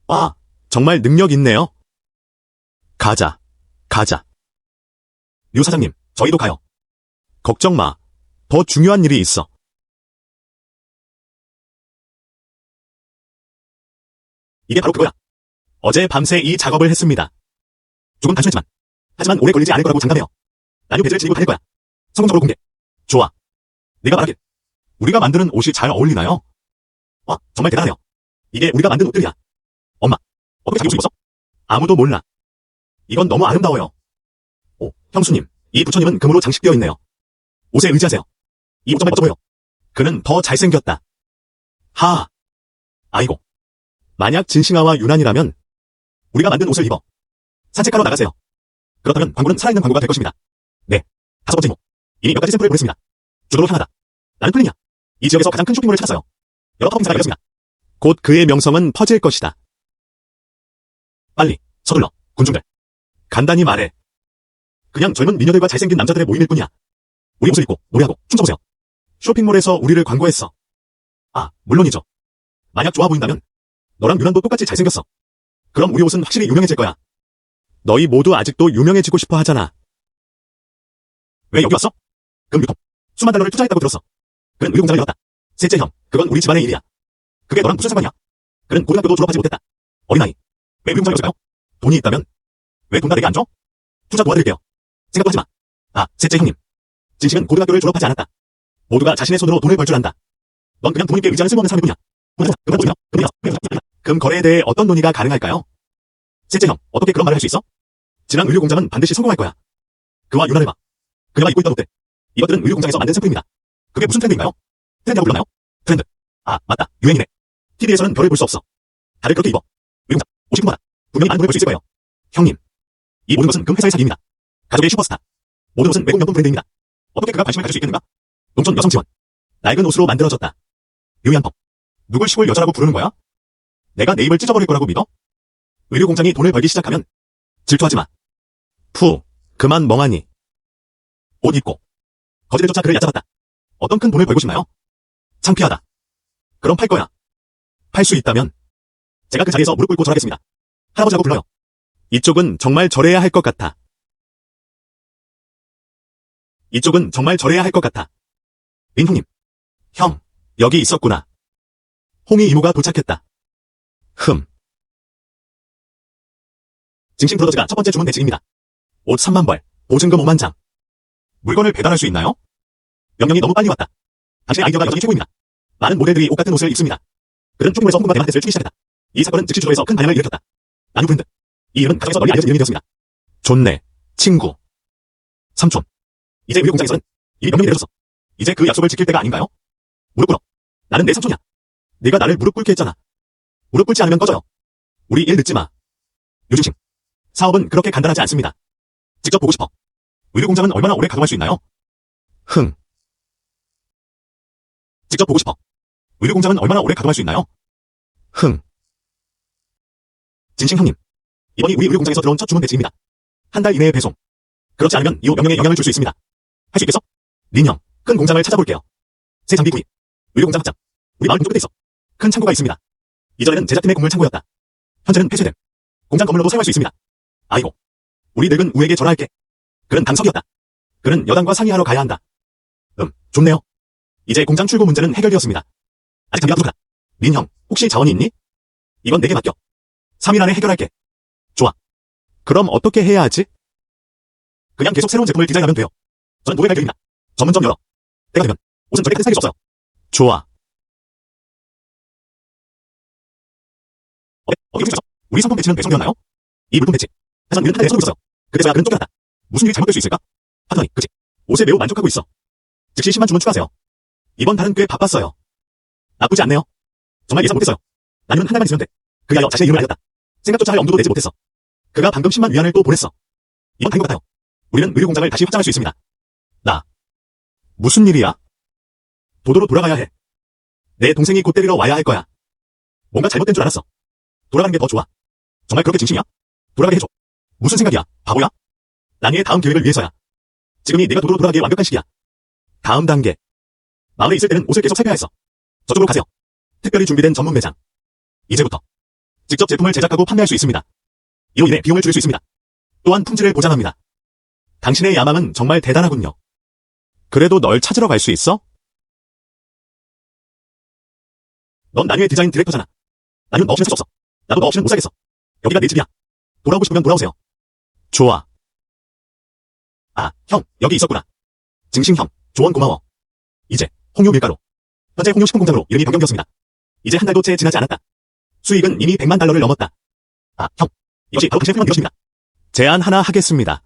와, 정말 능력 있네요. 가자. 가자. 류 사장님, 저희도 가요. 걱정 마. 더 중요한 일이 있어. 이게 바로 그거야. 어제 밤새 이 작업을 했습니다. 조금 단순했지만, 하지만 오래 걸리지 않을 거라고 장담해요. 나뉴 배지를 지니고 다닐 거야. 성공적으로 공개. 좋아. 내가 말하길. 우리가 만드는 옷이 잘 어울리나요? 와, 정말 대단하네요. 이게 우리가 만든 옷들이야. 엄마, 어떻게 자기 옷을 입었어? 아무도 몰라. 이건 너무 아름다워요. 오, 형수님, 이 부처님은 금으로 장식되어 있네요. 옷에 의지하세요. 이 옷 정말 멋져 보여. 그는 더 잘생겼다. 하하. 아이고. 만약 진싱아와 유난이라면 우리가 만든 옷을 입어 산책하러 나가세요. 그렇다면 광고는 살아있는 광고가 될 것입니다. 네. 5번째 이모. 이미 몇 가지 샘플을 보냈습니다. 주도로 향하다. 나는 플린이야. 이 지역에서 가장 큰 쇼핑몰을 찾았어요. 여러 터벅 행사가 열렸습니다. 곧 그의 명성은 퍼질 것이다. 빨리 서둘러. 군중들. 간단히 말해. 그냥 젊은 미녀들과 잘생긴 남자들의 모임일 뿐이야. 우리 옷을 입고 노래하고 춤춰보세요. 쇼핑몰에서 우리를 광고했어. 아, 물론이죠. 만약 좋아 보인다면 너랑 유난도 똑같이 잘생겼어. 그럼 우리 옷은 확실히 유명해질 거야. 너희 모두 아직도 유명해지고 싶어 하잖아. 왜 여기 왔어? 금 유통. 수만 달러를 투자했다고 들었어. 그는 의류공장을 열었다. 셋째 형, 그건 우리 집안의 일이야. 그게 너랑 무슨 상관이야? 그는 고등학교도 졸업하지 못했다. 어린아이. 왜 의류공장을 열었을까요? 돈이 있다면? 왜 돈 다 내게 안 줘? 투자 도와드릴게요. 생각도 하지 마. 아, 셋째 형님. 진식은 고등학교를 졸업하지 않았다. 모두가 자신의 손으로 돈을 벌 줄 안다. 넌 그냥 부모님께 의지하는 쓸모없는 사람일 뿐이야. 금 거래에 대해 어떤 논의가 가능할까요? 셋째 형, 어떻게 그런 말을 할 수 있어? 진앙 의류공장은 반드시 성공할 거야. 그와 유난을 봐. 그녀가 입고 있던 옷들. 이것들은 의류공장에서 만든 샘플입니다. 그게 무슨 트렌드인가요? 트렌드라고 불렀나요? 트렌드. 아, 맞다. 유행이네. TV에서는 별을 볼 수 없어. 다들 그렇게 입어. 의류공장, 옷이 궁금하다. 분명히 많은 돈을 벌 수 있을 거예요. 형님. 이 모든 것은 금 회사의 사기입니다. 가족의 슈퍼스타. 모든 옷은 외국 명품 브랜드입니다. 어떻게 그가 관심을 가질 수 있겠는가? 농촌 여성 지원. 낡은 옷으로 만들어졌다. 유의한 법. 누굴 시골 여자라고 부르는 거야? 내가 내 입을 찢어버릴 거라고 믿어? 의료공장이 돈을 벌기 시작하면 질투하지 마. 푸, 그만 멍하니. 옷 입고 거지들조차 그를 얕잡았다. 어떤 큰 돈을 벌고 싶나요? 창피하다. 그럼 팔 거야. 팔 수 있다면 제가 그 자리에서 무릎 꿇고 절하겠습니다. 할아버지라고 불러요. 이쪽은 정말 절해야 할 것 같아. 이쪽은 정말 절해야 할 것 같아. 민홍님. 형, 여기 있었구나. 홍이 이모가 도착했다. 징신 브로더즈가 첫 번째 주문 대칭입니다. 옷 3만 벌, 보증금 5만 장. 물건을 배달할 수 있나요? 명령이 너무 빨리 왔다. 당신의 아이디어가 여전히 최고입니다. 많은 모델들이 옷 같은 옷을 입습니다. 그는 쇼핑몰에서 홍보가 대만테스를 추기 시작했다. 이 사건은 즉시 주로에서 큰 반향을 일으켰다. 나뉴 브랜드. 이 이름은 가정에서 널리 알려진 이름이 되었습니다. 좋네, 친구. 삼촌. 이제 의료공장에서는 이미 명령이 내려졌어. 이제 그 약속을 지킬 때가 아닌가요? 무릎 꿇어. 나는 내 삼촌이야. 네가 나를 무릎 꿇게 했잖아. 무릎 꿇지 않으면 꺼져요. 우리 일 늦지 마. 유진싱. 사업은 그렇게 간단하지 않습니다. 직접 보고 싶어. 의료공장은 얼마나 오래 가동할 수 있나요? 직접 보고 싶어. 의료공장은 얼마나 오래 가동할 수 있나요? 진싱 형님. 이번이 우리 의료공장에서 들어온 첫 주문 배치입니다. 한 달 이내에 배송. 그렇지 않으면 이후 명령에 영향을 줄 수 있습니다. 할 수 있겠어? 린 형, 큰 공장을 찾아볼게요. 새 장비 구입. 의료공장 확장. 우리 마을 동쪽 끝에 있어. 큰 창고가 있습니다. 이전에는 제작팀의 공물 창고였다. 현재는 폐쇄됨. 공장 건물로도 사용할 수 있습니다. 아이고. 우리 늙은 우에게 전화할게. 그는 당석이었다. 그는 여당과 상의하러 가야 한다. 좋네요. 이제 공장 출고 문제는 해결되었습니다. 아직 장비가 부족하다. 린 형, 혹시 자원이 있니? 이건 내게 맡겨. 3일 안에 해결할게. 좋아. 그럼 어떻게 해야 하지? 그냥 계속 새로운 제품을 디자인하면 돼요. 저는 노예 갈 길입니다. 전문점 열어. 때가 되면 옷은 절대 사귈 수 없어요. 좋아. 어디 오셨어? 우리 상품 배치는 배송되었나요? 이 물품 배치. 하지만 우리는 한 달에 손을 있었어요. 그래서야 그는 쫓겨났다. 무슨 일이 잘못될 수 있을까? 하더니, 그치. 옷에 매우 만족하고 있어. 즉시 10만 주문 추가하세요. 이번 달은 꽤 바빴어요. 나쁘지 않네요. 정말 예상 못했어요. 나는 한 달만 있으면 돼. 그리하여 자신의 이름을 알렸다. 생각조차 할 엄두도 내지 못했어. 그가 방금 10만 위안을 또 보냈어. 이번 달인 것 같아요. 우리는 의료공장을 다시 확장할 수 있습니다. 무슨 일이야? 도도로 돌아가야 해. 내 동생이 곧 때리러 와야 할 거야. 뭔가 잘못된 줄 알았어. 돌아가는 게 더 좋아. 정말 그렇게 진심이야? 돌아가게 해줘. 무슨 생각이야? 바보야? 나니의 다음 계획을 위해서야. 지금이 네가 도도로 돌아가기에 완벽한 시기야. 다음 단계. 마을에 있을 때는 옷을 계속 살펴야 했어. 저쪽으로 가세요. 특별히 준비된 전문 매장. 이제부터 직접 제품을 제작하고 판매할 수 있습니다. 이로 인해 비용을 줄일 수 있습니다. 또한 품질을 보장합니다. 당신의 야망은 정말 대단하군요. 그래도 널 찾으러 갈 수 있어? 넌 나뉴의 디자인 디렉터잖아. 나뉴 너 없이는 살 수 없어. 나도 너 없이는 못 살겠어. 여기가 내 집이야. 돌아오고 싶으면 돌아오세요. 좋아. 아, 형, 여기 있었구나. 증신 형, 조언 고마워. 이제 홍유 밀가루. 현재 홍유 식품 공장으로 이름이 변경되었습니다. 이제 한 달도 채 지나지 않았다. 수익은 이미 100만 달러를 넘었다. 아, 형, 이것이 바로 당신의 훌륭한 이것입니다. 제안 하나 하겠습니다.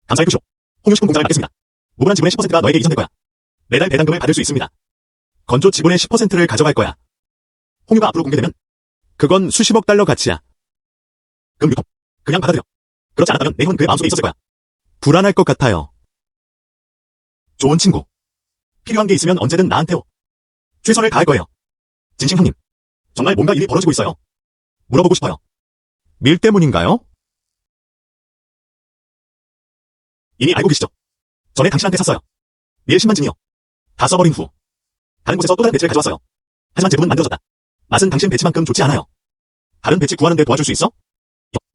감사해 주시오. 홍유 식품 공장을 맡겠습니다. 무분한 지분의 10%가 너에게 이전될 거야. 매달 배당금을 받을 수 있습니다. 건조 지분의 10%를 가져갈 거야. 홍유가 앞으로 공개되면 그건 수십억 달러 가치야. 그럼 유통. 그냥 받아들여. 그렇지 않았다면 내 형은 그의 마음속에 있었을 거야. 불안할 것 같아요. 좋은 친구. 필요한 게 있으면 언제든 나한테 오. 최선을 다할 거예요. 진심 형님. 정말 뭔가 일이 벌어지고 있어요. 물어보고 싶어요. 밀 때문인가요? 이미 알고 계시죠? 전에 당신한테 샀어요. 밀 10만 진이요. 다 써버린 후 다른 곳에서 또 다른 배치를 가져왔어요. 하지만 제품은 만들어졌다. 맛은 당신 배치만큼 좋지 않아요. 다른 배치 구하는데 도와줄 수 있어?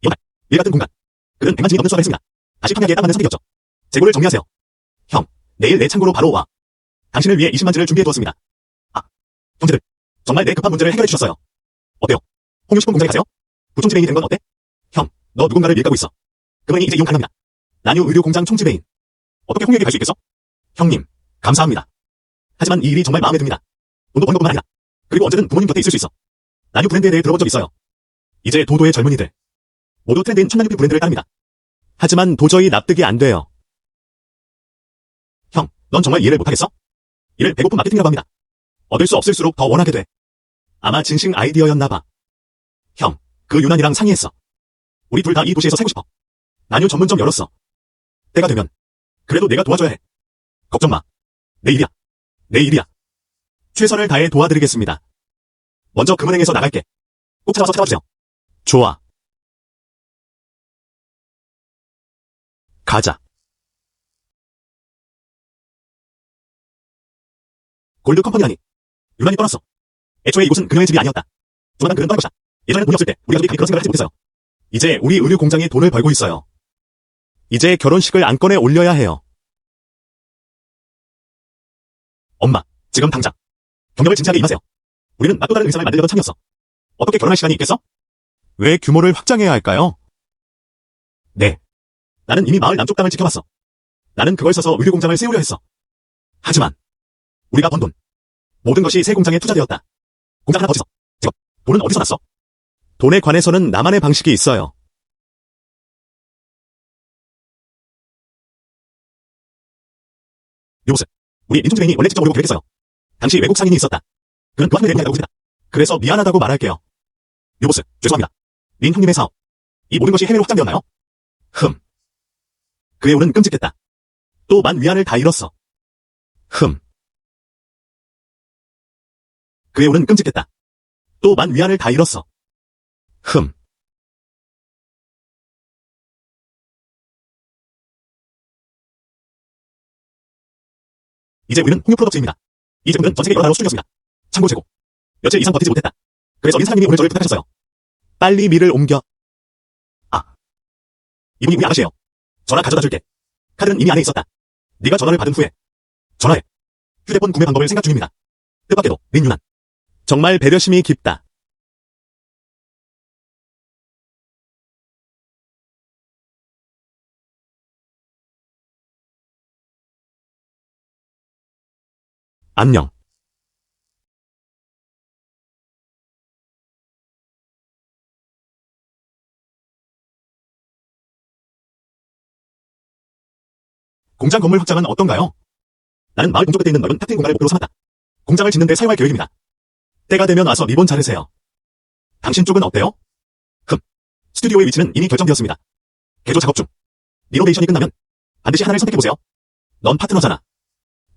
이번 밀 같은 공간. 그는 100만 진이 넘는 수확을 했습니다. 다시 판매하기에 딱 맞는 선택이었죠. 재고를 정리하세요. 형, 내일 내 창고로 바로 와. 당신을 위해 20만 진을 준비해두었습니다. 아, 형제들. 정말 내 급한 문제를 해결해 주셨어요. 어때요? 홍유식품 공장에 가세요? 부총지배인이 된 건 어때? 형, 너 누군가를 밀가고 있어. 그분이 이제 이용 가능합니다. 나뉴 의료공장 총지배인. 어떻게 홍유에게 갈 수 있겠어? 형님, 감사합니다. 하지만 이 일이 정말 마음에 듭니다. 돈도 버는 것뿐만 아니라 그리고 언제든 부모님 곁에 있을 수 있어. 나뉴 브랜드에 대해 들어본 적 있어요. 이제 도도의 젊은이들 모두 트렌드인 천나뉴 브랜드를 따릅니다. 하지만 도저히 납득이 안 돼요. 형, 넌 정말 이해를 못하겠어? 이를 배고픈 마케팅이라고 합니다. 얻을 수 없을수록 더 원하게 돼. 아마 진심 아이디어였나 봐. 형, 그 유난이랑 상의했어. 우리 둘 다 이 도시에서 살고 싶어. 나뉴 전문점 열었어. 때가 되면 그래도 내가 도와줘야 해. 걱정 마. 내 일이야. 내 일이야. 최선을 다해 도와드리겠습니다. 먼저 금은행에서 나갈게. 꼭 찾아와서 찾아주세요. 좋아. 가자. 골드 컴퍼니라니. 유난히 떠났어. 애초에 이곳은 그녀의 집이 아니었다. 조만간 그는 떠날 것이다. 예전에는 돈이 없을 때 우리 가족이 그런 생각을 하지 못했어요. 이제 우리 의류 공장이 돈을 벌고 있어요. 이제 결혼식을 안건에 올려야 해요. 엄마, 지금 당장 경력을 진지하게 임하세요. 우리는 맛도 다른 일상을 만들려던 참이었어. 어떻게 결혼할 시간이 있겠어? 왜 규모를 확장해야 할까요? 네. 나는 이미 마을 남쪽 땅을 지켜봤어. 나는 그걸 써서 의류 공장을 세우려 했어. 하지만 우리가 번 돈, 모든 것이 새 공장에 투자되었다. 공장 하나 더 짓어. 지금 돈은 어디서 났어? 돈에 관해서는 나만의 방식이 있어요. 요보스, 우리 민중지배인이 원래 직접 오려고 계획했어요. 당시 외국 상인이 있었다. 그는 그 학년에 대한 생각을 했다. 그래서 미안하다고 말할게요. 요보스, 죄송합니다. 린 형님의 사업. 이 모든 것이 해외로 확장되었나요? 그의 운은 끔찍했다. 또 만 위안을 다 잃었어. 그의 운은 끔찍했다. 또 만 위안을 다 잃었어. 이제 우리는 홍유 프로덕트입니다. 이 제품은 전 세계 여러 나라로 수출되었습니다. 참고 재고. 며칠 이상 버티지 못했다. 그래서 린 사장님이 오늘 저를 부탁하셨어요. 빨리 밀을 옮겨. 아. 이분이 우리 아가씨예요. 전화 가져다 줄게. 카드는 이미 안에 있었다. 네가 전화를 받은 후에 전화해. 휴대폰 구매 방법을 생각 중입니다. 뜻밖에도 린 유난. 정말 배려심이 깊다. 안녕. 공장 건물 확장은 어떤가요? 나는 마을 동쪽 끝에 있는 넓은 탁 트인 공간을 목표로 삼았다. 공장을 짓는 데 사용할 계획입니다. 때가 되면 와서 리본 자르세요. 당신 쪽은 어때요? 스튜디오의 위치는 이미 결정되었습니다. 개조 작업 중. 리노베이션이 끝나면 반드시 하나를 선택해보세요. 넌 파트너잖아.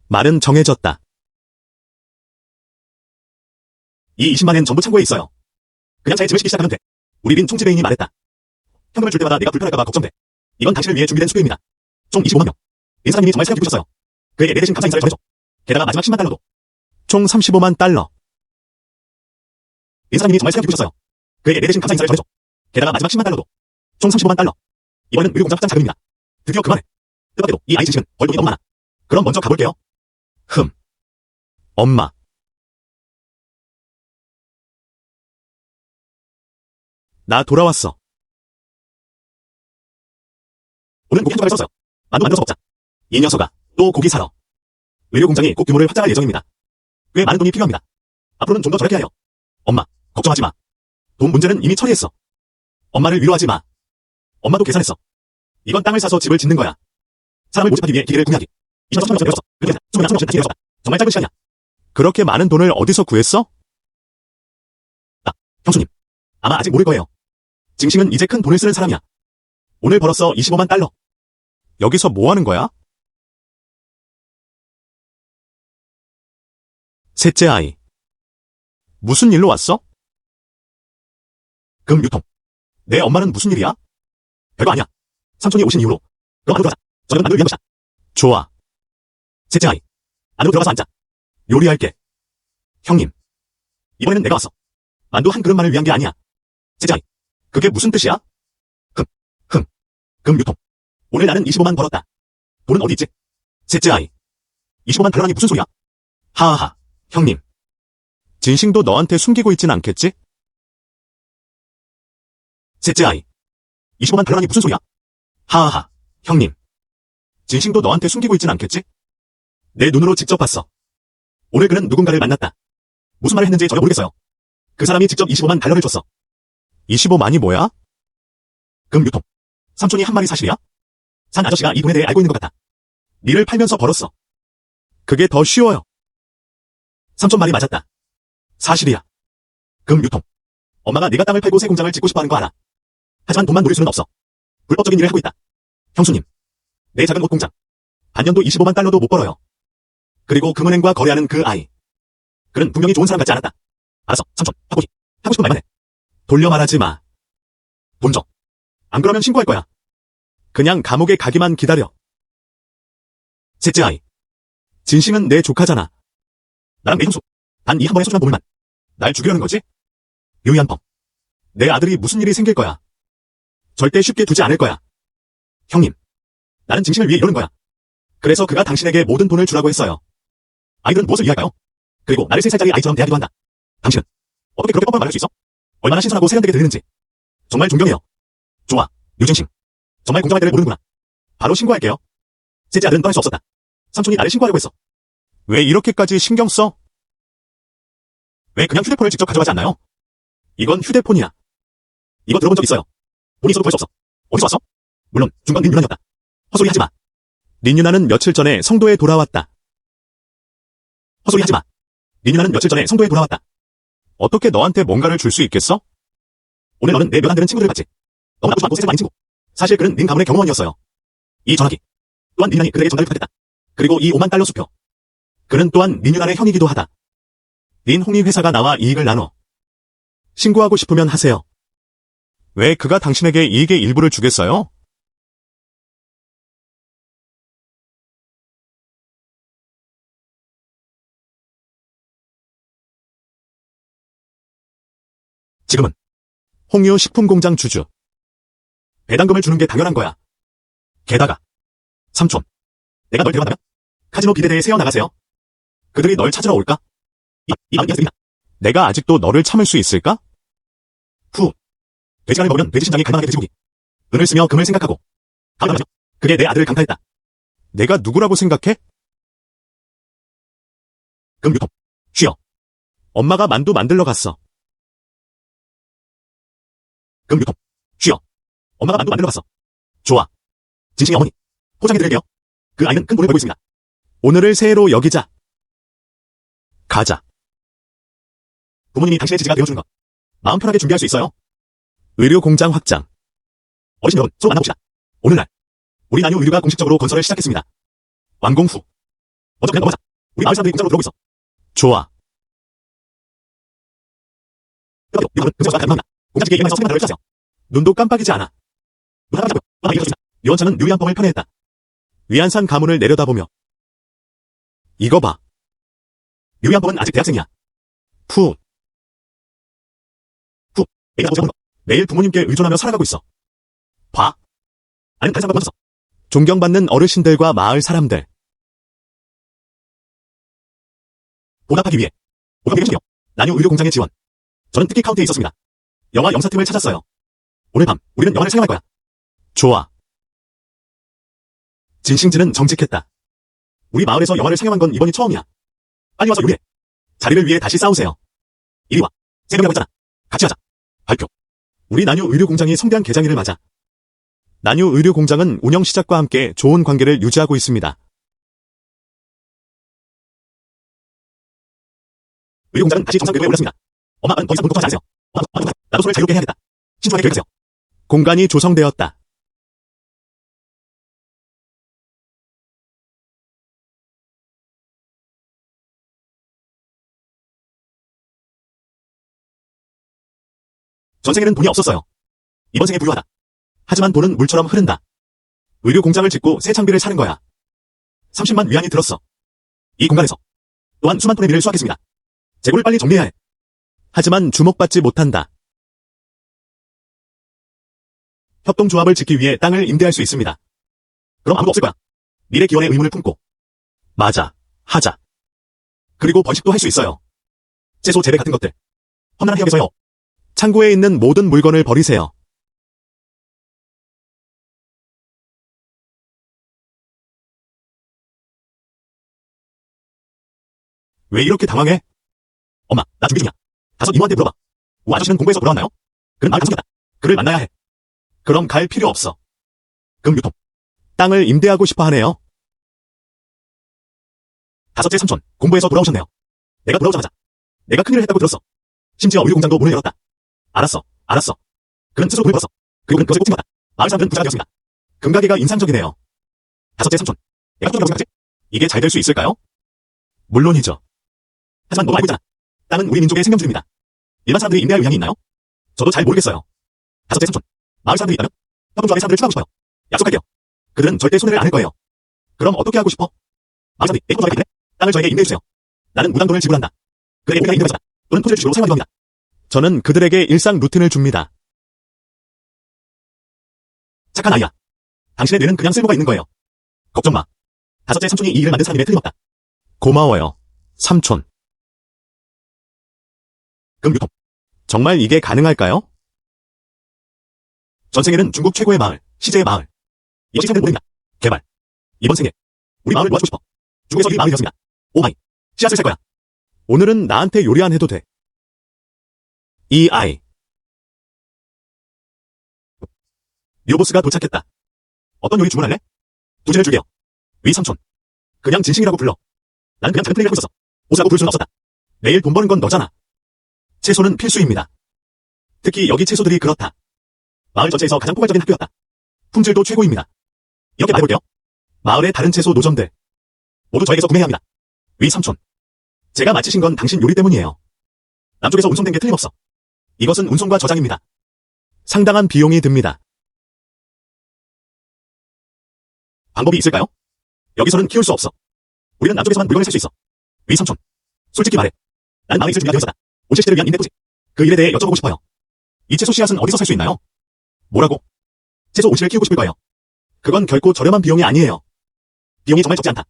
말은 정해졌다. 이 20만엔 전부 창고에 있어요. 그냥 잘 집을 시기 시작하면 돼. 우리 린 총지배인이 말했다. 현금을 줄 때마다 네가 불편할까봐 걱정돼. 이건 당신을 위해 준비된 수표입니다. 총 25만 명. 린 사장님이 정말 생각 깊으셨어요. 그에게 내 대신 감사 인사를 전해줘. 게다가 마지막 10만 달러도. 총 35만 달러. 린 사장님이 정말 생각 깊으셨어요. 그에게 내 대신 감사 인사를 전해줘. 게다가 마지막 10만 달러도. 총 35만 달러. 이번엔 의류 공장 확장 자금입니다. 드디어 그만해. 뜻밖에도 이 아이 지식은 벌 돈이 너무 많아. 그럼 먼저 가볼게요. 엄마. 나 돌아왔어. 오늘 고기 한 조각 썼어요. 만두 만들어서 먹자. 이 녀석아, 또 고기 사러. 의류 공장이 곧 규모를 확장할 예정입니다. 꽤 많은 돈이 필요합니다. 앞으로는 좀 더 절약해야 해요. 엄마, 걱정하지 마. 돈 문제는 이미 처리했어. 엄마를 위로하지 마. 엄마도 계산했어. 이건 땅을 사서 집을 짓는 거야. 사람을 모집하기 위해 기계를 구매하기. 2천 3천 원 들었어. 그래서 20만 3천 원 다시 내었어. 정말 짧은 시간이야. 그렇게 많은 돈을 어디서 구했어? 형수님. 아마 아직 모를 거예요. 징싱은 이제 큰 돈을 쓰는 사람이야. 오늘 벌었어 25만 달러. 여기서 뭐 하는 거야? 셋째 아이. 무슨 일로 왔어? 금 유통. 내 엄마는 무슨 일이야? 별거 아니야. 삼촌이 오신 이후로. 그럼 안으로 들어가자. 저녁은 만두를 위한 것이다. 좋아. 셋째 아이. 안으로 들어가서 앉자. 요리할게. 형님. 이번에는 내가 왔어. 만두 한 그릇만을 위한 게 아니야. 셋째 아이. 그게 무슨 뜻이야? 금 유통. 오늘 나는 25만 벌었다. 돈은 어디 있지? 셋째 아이. 25만 달러라니 무슨 소리야? 하하하. 형님. 진싱도 너한테 숨기고 있진 않겠지? 셋째 아이. 25만 달러라니 무슨 소리야? 하하하. 형님. 진싱도 너한테 숨기고 있진 않겠지? 내 눈으로 직접 봤어. 오늘 그는 누군가를 만났다. 무슨 말을 했는지 전혀 모르겠어요. 그 사람이 직접 25만 달러를 줬어. 25만이 뭐야? 금 유통. 삼촌이 한 말이 사실이야? 산 아저씨가 이 돈에 대해 알고 있는 것 같아. 니를 팔면서 벌었어. 그게 더 쉬워요. 삼촌 말이 맞았다. 사실이야. 금 유통. 엄마가 네가 땅을 팔고 새 공장을 짓고 싶어 하는 거 알아. 하지만 돈만 노릴 수는 없어. 불법적인 일을 하고 있다. 형수님. 내 작은 옷 공장. 반년도 25만 달러도 못 벌어요. 그리고 금은행과 거래하는 그 아이. 그는 분명히 좋은 사람 같지 않았다. 알았어, 삼촌. 하고 싶은 말만 해. 돌려 말하지 마. 돈 줘. 안 그러면 신고할 거야. 그냥 감옥에 가기만 기다려. 셋째 아이. 진심은 내 조카잖아. 나랑 내 형수. 단 이 한 번의 소중한 보물만. 날 죽이려는 거지? 유연범. 내 아들이 무슨 일이 생길 거야. 절대 쉽게 두지 않을 거야. 형님. 나는 진심을 위해 이러는 거야. 그래서 그가 당신에게 모든 돈을 주라고 했어요. 아이들은 무엇을 이해할까요? 그리고 나를 3살짜리 아이처럼 대하기도 한다. 당신은 어떻게 그렇게 뻔뻔 말할 수 있어? 얼마나 신선하고 세련되게 들리는지. 정말 존경해요. 좋아, 유진싱. 정말 공정할 때를 모르는구나. 바로 신고할게요. 셋째 아들은 떠날 수 없었다. 삼촌이 나를 신고하려고 했어. 왜 이렇게까지 신경 써? 왜 그냥 휴대폰을 직접 가져가지 않나요? 이건 휴대폰이야. 이거 들어본 적 있어요. 돈 있어도 구할 수 없어. 어디서 왔어? 물론 중간 린유난이었다. 헛소리 하지 마. 린유나는 며칠 전에 성도에 돌아왔다. 헛소리 하지 마. 린유나는 며칠 전에 성도에 돌아왔다. 어떻게 너한테 뭔가를 줄 수 있겠어? 오늘 너는 내 몇 안 되는 친구들을 봤지. 너무 나쁘지 않고 세상 많은 친구. 사실 그는 린 가문의 경호원이었어요. 이 전화기 또한 린유난이 그에게 전달을 부탁했다. 그리고 이 5만 달러 수표. 그는 또한 린유난의 형이기도 하다. 린 홍이 회사가 나와 이익을 나눠. 신고하고 싶으면 하세요. 왜 그가 당신에게 이익의 일부를 주겠어요? 지금은 홍유 식품공장 주주. 배당금을 주는 게 당연한 거야. 게다가 삼촌, 내가 널 데려간다면 카지노 비대대에 세어나가세요. 그들이 널 찾으러 올까? 이 아들이다. 내가 아직도 너를 참을 수 있을까? 후. 돼지간을 먹으면 돼지심장이 갈망하게 돼지고기. 은을 쓰며 금을 생각하고. 다음 말이죠. 그게 내 아들을 강타했다. 내가 누구라고 생각해? 금유통. 쉬어. 엄마가 만두 만들러 갔어. 금유통. 쉬어. 엄마가 만두 만들러 갔어. 좋아. 진심이 어머니. 포장해 드릴게요. 그 아이는 큰 돈을 벌고 있습니다. 오늘을 새해로 여기자. 가자. 부모님이 당신의 지지가 되어주는 것. 마음 편하게 준비할 수 있어요. 의료공장 확장. 어르신 여러분, 서로 만나봅시다. 오늘날 우리 나뉴 의료가 공식적으로 건설을 시작했습니다. 완공 후. 먼저 그냥 넘어가자. 우리 마을 사람들이 공장으로 들어오고 있어. 좋아. 이거는 금수가 가능합니다. 공장 측에 이행해서 성명 단어를 주세요. 눈도 깜빡이지 않아. 눈 하나 잡고요. 하나 얘기해줬습니다. 유원차는 유리한범을 편애했다. 위안산 가문을 내려다보며. 이거 봐. 유리한범은 아직 대학생이야. 푸. 애가 보자고 매일 부모님께 의존하며 살아가고 있어. 봐. 아니면 다른 사람과 먼저서. 존경받는 어르신들과 마을 사람들. 보답하기 위해. 보답되게 해주세요. 나뉴 의료공장의 지원. 저는 특히 카운트에 있었습니다. 영화 영사팀을 찾았어요. 오늘 밤 우리는 영화를 촬영할 거야. 좋아. 진싱즈는 정직했다. 우리 마을에서 영화를 상영한 건 이번이 처음이야. 빨리 와서 요리해. 자리를 위해 다시 싸우세요. 이리 와. 세 명이라고 했잖아. 같이 하자. 발표. 우리 나뉴 의료공장이 성대한 개장일을 맞아. 나뉴 의료공장은 운영 시작과 함께 좋은 관계를 유지하고 있습니다. 의료공장은 다시 정상 궤도에 올랐습니다. 엄마 아빠는 더 이상 돈 걱정하지 않으세요. 나도 손을 자유롭게 해야겠다. 신중하게 계획하세요. 공간이 조성되었다. 전생에는 돈이 없었어요. 이번 생에 부유하다. 하지만 돈은 물처럼 흐른다. 의료공장을 짓고 새 장비를 사는 거야. 30만 위안이 들었어. 이 공간에서 또한 수만 톤의 밀을 수확했습니다. 재고를 빨리 정리해야 해. 하지만 주목받지 못한다. 협동조합을 짓기 위해 땅을 임대할 수 있습니다. 그럼 아무도 없을 거야. 미래 기원의 의문을 품고. 맞아. 하자. 그리고 번식도 할 수 있어요. 채소 재배 같은 것들. 험난한 해역에서요. 창고에 있는 모든 물건을 버리세요. 왜 이렇게 당황해? 엄마, 나 준비 중이야. 가서 이모한테 물어봐. 우 아저씨는 공부해서 돌아왔나요? 그는 마을 감독이다. 그를 만나야 해. 그럼 갈 필요 없어. 금유통. 땅을 임대하고 싶어 하네요. 다섯째 삼촌, 공부해서 돌아오셨네요. 내가 돌아오자마자. 내가 큰일을 했다고 들었어. 심지어 의료공장도 문을 열었다. 알았어. 그는 스스로 돈을 벌었어. 그리고 그는 그것에 꽂힌 거다. 마을 사람들은 부자가 되었습니다. 금가게가 인상적이네요. 다섯째 삼촌, 내가 쫓겨나고 생각하지? 이게 잘 될 수 있을까요? 물론이죠. 하지만 너도 알고 있잖아. 땅은 우리 민족의 생명줄입니다. 일반 사람들이 임대할 의향이 있나요? 저도 잘 모르겠어요. 다섯째 삼촌, 마을 사람들이 있다면 협동조합의 사람들을 추가하고 싶어요. 약속할게요. 그들은 절대 손해를 안 할 거예요. 그럼 어떻게 하고 싶어? 마을 사람들이 협동조합에 있네? 땅을 저에게 임대해주세요. 나는 무당돈을 지불한다. 그에게 우리가 임대받거나 또는 토지를 주식으로 사용하기로 합니다. 저는 그들에게 일상 루틴을 줍니다. 착한 아이야. 당신의 뇌는 그냥 쓸모가 있는 거예요. 걱정 마. 다섯째 삼촌이 이 일을 만든 사람임에 틀림없다. 고마워요, 삼촌. 금 유통. 정말 이게 가능할까요? 전생에는 중국 최고의 마을, 시제의 마을. 이것이 생된 모델입니다. 개발. 이번 생에 우리 마을을 도와주고 싶어. 중국에서 이 마을이 되었습니다. 오마이. 씨앗을 살 거야. 오늘은 나한테 요리 안 해도 돼. 이 아이. 묘보스가 도착했다. 어떤 요리 주문할래? 두진을 줄게요. 위 삼촌. 그냥 진심이라고 불러. 난 그냥 작은 플레이를 하고 있었어. 보스라고 부를 수는 없었다. 매일 돈 버는 건 너잖아. 채소는 필수입니다. 특히 여기 채소들이 그렇다. 마을 전체에서 가장 포괄적인 학교였다. 품질도 최고입니다. 이렇게 말해볼게요. 마을의 다른 채소 노점들 모두 저에게서 구매해야 합니다. 위 삼촌. 제가 마치신 건 당신 요리 때문이에요. 남쪽에서 운송된 게 틀림없어. 이것은 운송과 저장입니다. 상당한 비용이 듭니다. 방법이 있을까요? 여기서는 키울 수 없어. 우리는 남쪽에서만 물건을 살 수 있어. 위 삼촌. 솔직히 말해. 난 마음에 있을 준비가 되어 있었다. 온실 시대를 위한 임대토지. 그 일에 대해 여쭤보고 싶어요. 이 채소 씨앗은 어디서 살 수 있나요? 뭐라고? 채소 온실을 키우고 싶을 거예요. 그건 결코 저렴한 비용이 아니에요. 비용이 정말 적지 않다.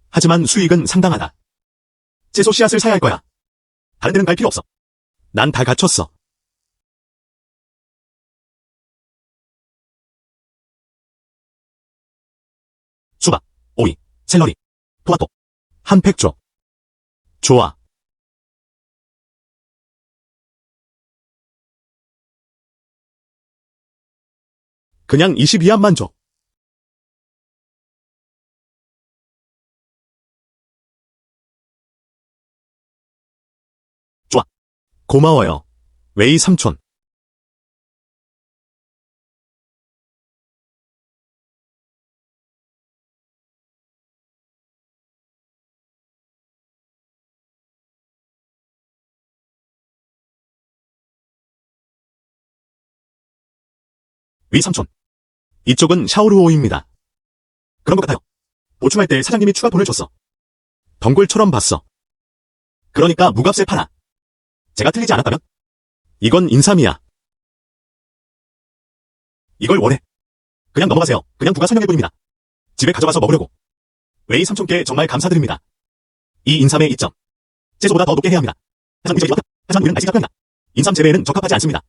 하지만 수익은 상당하다. 채소 씨앗을 사야 할 거야. 다른 데는 갈 필요 없어. 난 다 갖췄어. 수박, 오이, 샐러리, 토마토. 한 팩 줘. 좋아. 그냥 22암만 줘. 좋아. 고마워요, 웨이 삼촌. 위 삼촌. 이쪽은 샤오루오입니다. 그런 것 같아요. 보충할 때 사장님이 추가 돈을 줬어. 덩굴처럼 봤어. 그러니까 무값에 팔아. 제가 틀리지 않았다면? 이건 인삼이야. 이걸 원해. 그냥 넘어가세요. 그냥 누가 설명해 보입니다. 집에 가져가서 먹으려고. 웨이 삼촌께 정말 감사드립니다. 이 인삼의 이점. 채소보다 더 높게 해야 합니다. 하지만 우리는 날씨가 편하다. 인삼 재배에는 적합하지 않습니다.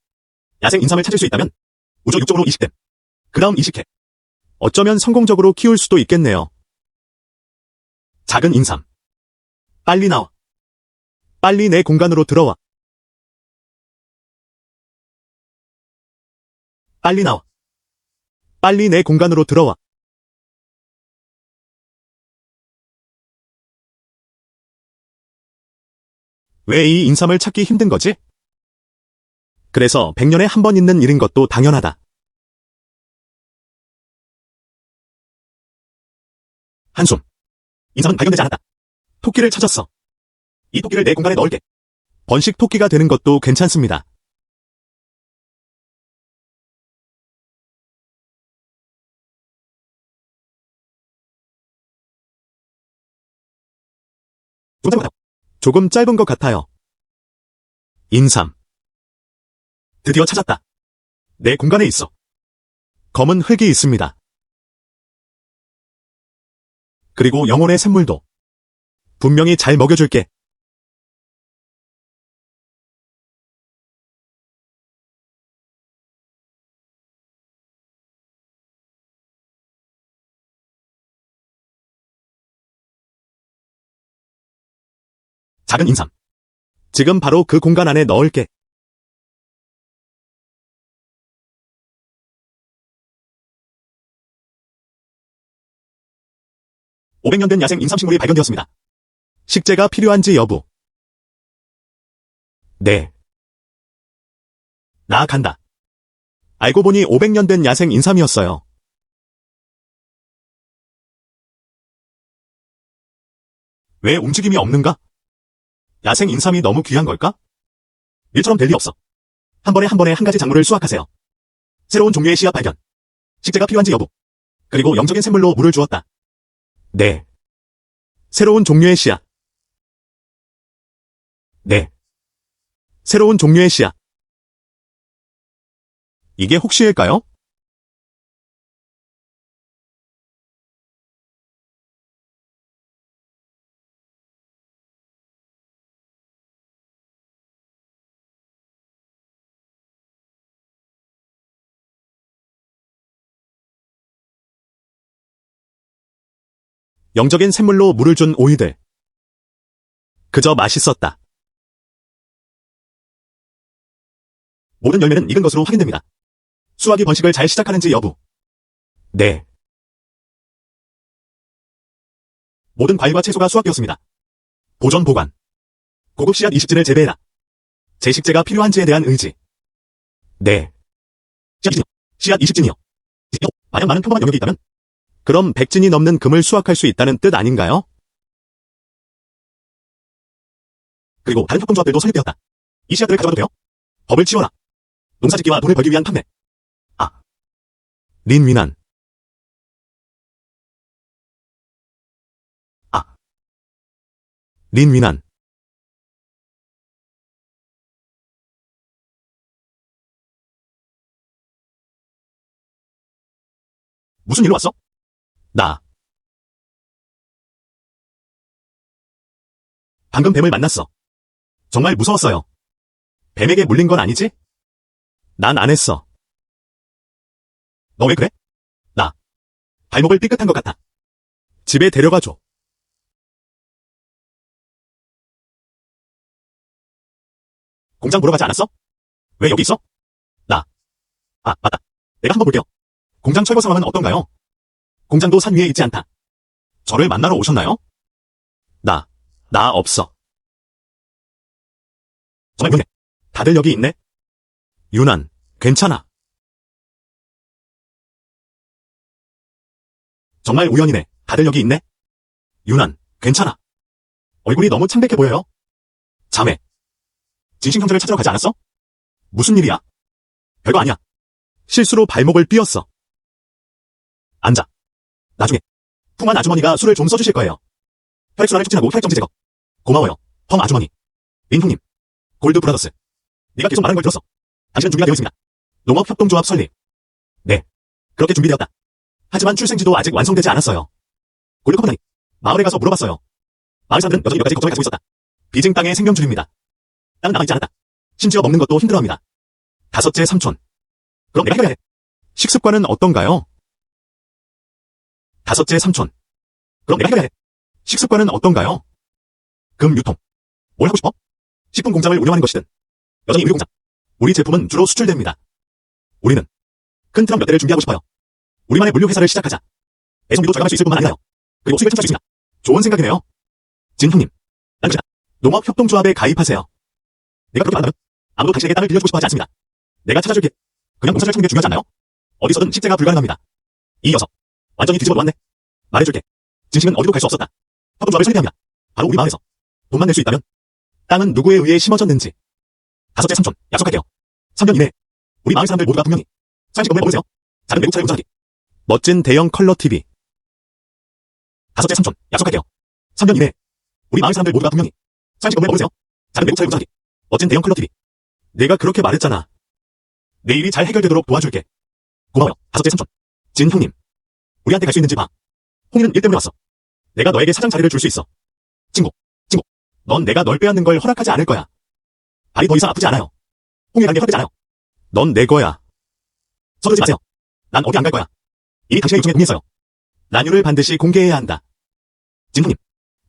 야생 인삼을 찾을 수 있다면 우주 6쪽으로 이식됨. 그 다음 이식해. 어쩌면 성공적으로 키울 수도 있겠네요. 작은 인삼. 빨리 나와. 빨리 내 공간으로 들어와. 빨리 나와. 빨리 내 공간으로 들어와. 왜 이 인삼을 찾기 힘든 거지? 그래서 100년에 한 번 있는 일인 것도 당연하다. 한숨. 인삼은 발견되지 않았다. 토끼를 찾았어. 이 토끼를 내 공간에 넣을게. 번식 토끼가 되는 것도 괜찮습니다. 조금 짧은 것 같아요. 인삼. 드디어 찾았다. 내 공간에 있어. 검은 흙이 있습니다. 그리고 영혼의 샘물도. 분명히 잘 먹여줄게. 작은 인삼. 지금 바로 그 공간 안에 넣을게. (500년) 된 야생 인삼식물이 발견되었습니다. 식재가 필요한지 여부. 네. 나 간다. 알고 보니 500년 된 야생 인삼이었어요. 왜 움직임이 없는가? 야생 인삼이 너무 귀한 걸까? 일처럼 될 리 없어. 한 번에 한 가지 작물을 수확하세요. 새로운 종류의 씨앗 발견. 식재가 필요한지 여부. 그리고 영적인 샘물로 물을 주었다. 네. 새로운 종류의 씨앗. 네. 새로운 종류의 씨앗. 이게 혹시일까요? 영적인 샘물로 물을 준 오이들. 그저 맛있었다. 모든 열매는 익은 것으로 확인됩니다. 수확이 번식을 잘 시작하는지 여부. 네. 모든 과일과 채소가 수확되었습니다. 보존 보관. 고급 씨앗 20진을 재배해라. 제 식재가 필요한지에 대한 의지. 네. 씨앗 20진이요. 만약 많은 평범한 영역이 있다면? 그럼 100진이 넘는 금을 수확할 수 있다는 뜻 아닌가요? 그리고 다른 협동조합들도 설립되었다. 이 씨앗들을 가져가도 돼요? 법을 지어라. 농사짓기와 돈을 벌기 위한 판매. 아. 린 위난. 아. 린 위난. 무슨 일로 왔어? 나. 방금 뱀을 만났어. 정말 무서웠어요. 뱀에게 물린 건 아니지? 난 안 했어. 너 왜 그래? 나. 발목을 삐끗한 것 같아. 집에 데려가줘. 공장 보러 가지 않았어? 왜 여기 있어? 나. 아, 맞다. 내가 한번 볼게요. 공장 철거 상황은 어떤가요? 공장도 산 위에 있지 않다. 저를 만나러 오셨나요? 나 없어. 정말 그러네. 다들 여기 있네. 유난, 괜찮아. 정말 우연이네. 다들 여기 있네. 유난, 괜찮아. 얼굴이 너무 창백해 보여요. 자매. 진심 형제를 찾으러 가지 않았어? 무슨 일이야? 별거 아니야. 실수로 발목을 삐었어. 앉아. 나중에 풍한 아주머니가 술을 좀 써주실 거예요. 혈액순환을 촉진하고 혈액정지 제거. 고마워요. 펑 아주머니. 린 형님. 골드 브라더스. 네가 계속 말하는 걸 들었어. 당신은 준비가 되어 있습니다. 농업협동조합 설립. 네. 그렇게 준비되었다. 하지만 출생지도 아직 완성되지 않았어요. 골드 컴퍼니. 마을에 가서 물어봤어요. 마을 사람들은 여전히 몇 가지 걱정을 가지고 있었다. 비징 땅의 생명줄입니다. 땅은 남아있지 않았다. 심지어 먹는 것도 힘들어합니다. 다섯째 삼촌. 그럼 내가 해결해야 해. 식습관은 어떤가요? 다섯째 삼촌. 그럼 내가 해결해야 해. 식습관은 어떤가요? 금 유통. 뭘 하고 싶어? 식품 공장을 운영하는 것이든 여전히 의류 공장. 우리 제품은 주로 수출됩니다. 우리는 큰 트럭 몇 대를 준비하고 싶어요. 우리만의 물류 회사를 시작하자. 배송비도 절감할 수 있을 뿐만 아니라요. 그리고 수익을 창출할 수 있습니다. 좋은 생각이네요. 진 형님. 난 그냥 농업협동조합에 가입하세요. 내가 그렇게 말한다면 아무도 당신에게 땅을 빌려주고 싶어 하지 않습니다. 내가 찾아줄게. 그냥 농사를 찾는 게 중요하지 않나요? 어디서든 식재가 불가능합니다. 이 녀석. 완전히 뒤집어 놓았네. 말해줄게. 진심은 어디도 갈 수 없었다. 협동조합을 설립합니다. 바로 우리 마을에서. 돈만 낼 수 있다면 땅은 누구에 의해 심어졌는지. 다섯째 삼촌, 약속할게요. 3년 이내에 우리 마을 사람들 모두가 분명히 서양식 건물 모르세요? 작은 외국 차를 운전하기. 멋진 대형 컬러 TV. 다섯째 삼촌, 약속할게요. 3년 이내에 우리 마을 사람들 모두가 분명히 서양식 건물 모르세요? 작은 외국 차를 운전하기. 멋진 대형 컬러 TV. 내가 그렇게 말했잖아. 내 일이 잘 해결되도록 도와줄게. 고마워요, 다섯째 삼촌. 진 형님. 우리한테 갈 수 있는지 봐. 홍이는 일 때문에 왔어. 내가 너에게 사장 자리를 줄 수 있어. 친구. 넌 내가 널 빼앗는 걸 허락하지 않을 거야. 발이 더 이상 아프지 않아요. 홍이라는 게 허락되지 않아요. 넌 내 거야. 서두르지 마세요. 난 어디 안 갈 거야. 이미 당신의 요청에 동의했어요. 난유를 반드시 공개해야 한다. 진홍님,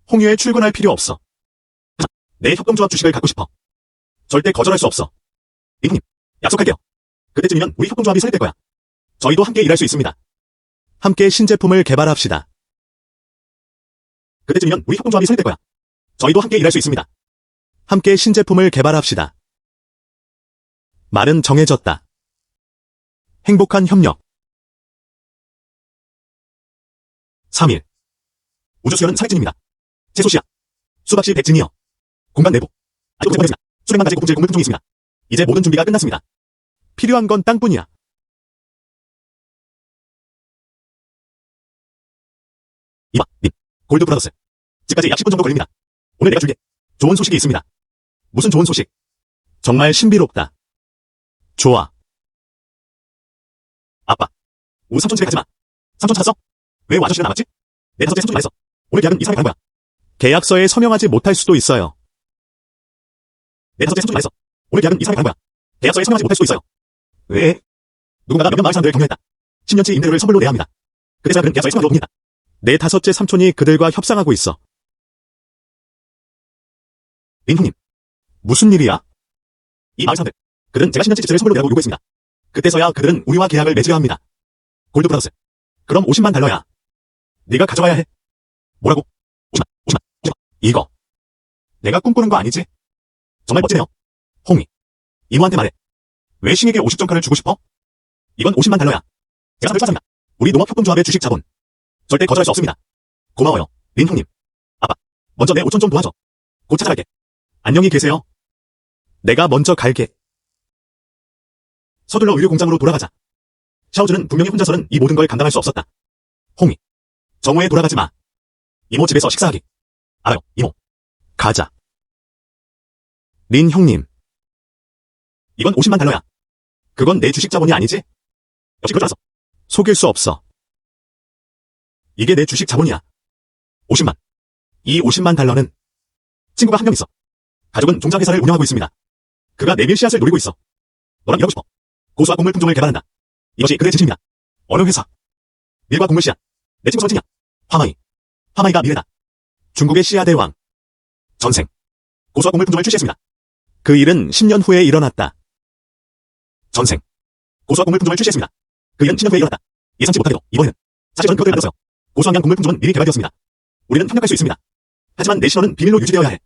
홍유에 출근할 필요 없어. 내 협동조합 주식을 갖고 싶어. 절대 거절할 수 없어. 이홍님, 약속할게요. 그때쯤이면 우리 협동조합이 설립될 거야. 저희도 함께 일할 수 있습니다. 함께 신제품을 개발합시다. 그때쯤이면 우리 협동조합이 설립될 거야. 저희도 함께 일할 수 있습니다. 함께 신제품을 개발합시다. 말은 정해졌다. 행복한 협력. 3일. 우주수연은 사회진입니다. 채소씨앗. 수박씨 100진이요. 공간 내부. 아직 없습니다. 수백만 가지 고품질 공물 품종이 있습니다. 이제 모든 준비가 끝났습니다. 필요한 건 땅뿐이야. 이봐, 님. 골드 브라더스. 집까지 약 10분 정도 걸립니다. 오늘 내가 줄게. 좋은 소식이 있습니다. 무슨 좋은 소식? 정말 신비롭다. 좋아. 아빠. 우리 삼촌 집에 가지 마. 삼촌 찾았어? 왜 와저씨는 남았지? 내 다섯째 삼촌이 말했어. 오늘 계약은 이 사람이 가는 거야. 계약서에 서명하지 못할 수도 있어요. 내 다섯째 삼촌이 말했어. 오늘 계약은 이 사람이 가는 거야. 계약서에 서명하지 못할 수도 있어요. 왜? 누군가가 몇몇 마을 사람들을 격려했다. 10년치 임대료를 선불로 내야 합니다. 그래서 그는 계약서에 서명하기로 옵니다. 내 다섯째 삼촌이 그들과 협상하고 있어. 린 형님. 무슨 일이야? 이 마을 사람들. 그들은 제가 10년치 집세를 선불로 내라고 요구했습니다. 그때서야 그들은 우리와 계약을 맺으려 합니다. 골드 브라더스. 그럼 50만 달러야. 네가 가져와야 해. 뭐라고? 50만. 이거. 내가 꿈꾸는 거 아니지? 정말 멋지네요. 홍이. 이모한테 말해. 왜 신에게 50정가를 주고 싶어? 이건 50만 달러야. 제가 선을 찾습니다. 우리 농업협동조합의 주식 자본. 절대 거절할 수 없습니다. 고마워요, 린 형님. 아빠, 먼저 내 5천 좀 도와줘. 곧 찾아갈게. 안녕히 계세요. 내가 먼저 갈게. 서둘러 의류 공장으로 돌아가자. 샤오즈는 분명히 혼자서는 이 모든 걸 감당할 수 없었다. 홍이. 정오에 돌아가지 마. 이모 집에서 식사하기. 알아요, 이모. 가자. 린 형님. 이건 50만 달러야. 그건 내 주식 자본이 아니지? 역시 그럴 줄 알았어. 속일 수 없어. 이게 내 주식 자본이야. 50만. 이 50만 달러는 친구가 한 명 있어. 가족은 종자 회사를 운영하고 있습니다. 그가 내 밀씨앗을 노리고 있어. 너랑 일하고 싶어. 고수와 곡물 품종을 개발한다. 이것이 그의 진심입니다. 어느 회사? 밀과 곡물 씨앗. 내 친구 선진이야. 화마이. 화마이가 미래다. 중국의 씨앗 대왕. 전생. 고수와 곡물 품종을 출시했습니다. 그 일은 10년 후에 일어났다. 전생. 고수와 곡물 품종을 출시했습니다. 그 일은 10년 후에 일어났다. 예상치 못하게도 이번에는 사실 저는 그것들을 받았어요. 고수환경 곡물 품종은 미리 개발되었습니다. 우리는 협력할 수 있습니다. 하지만 내 신원은 비밀로 유지되어야 해.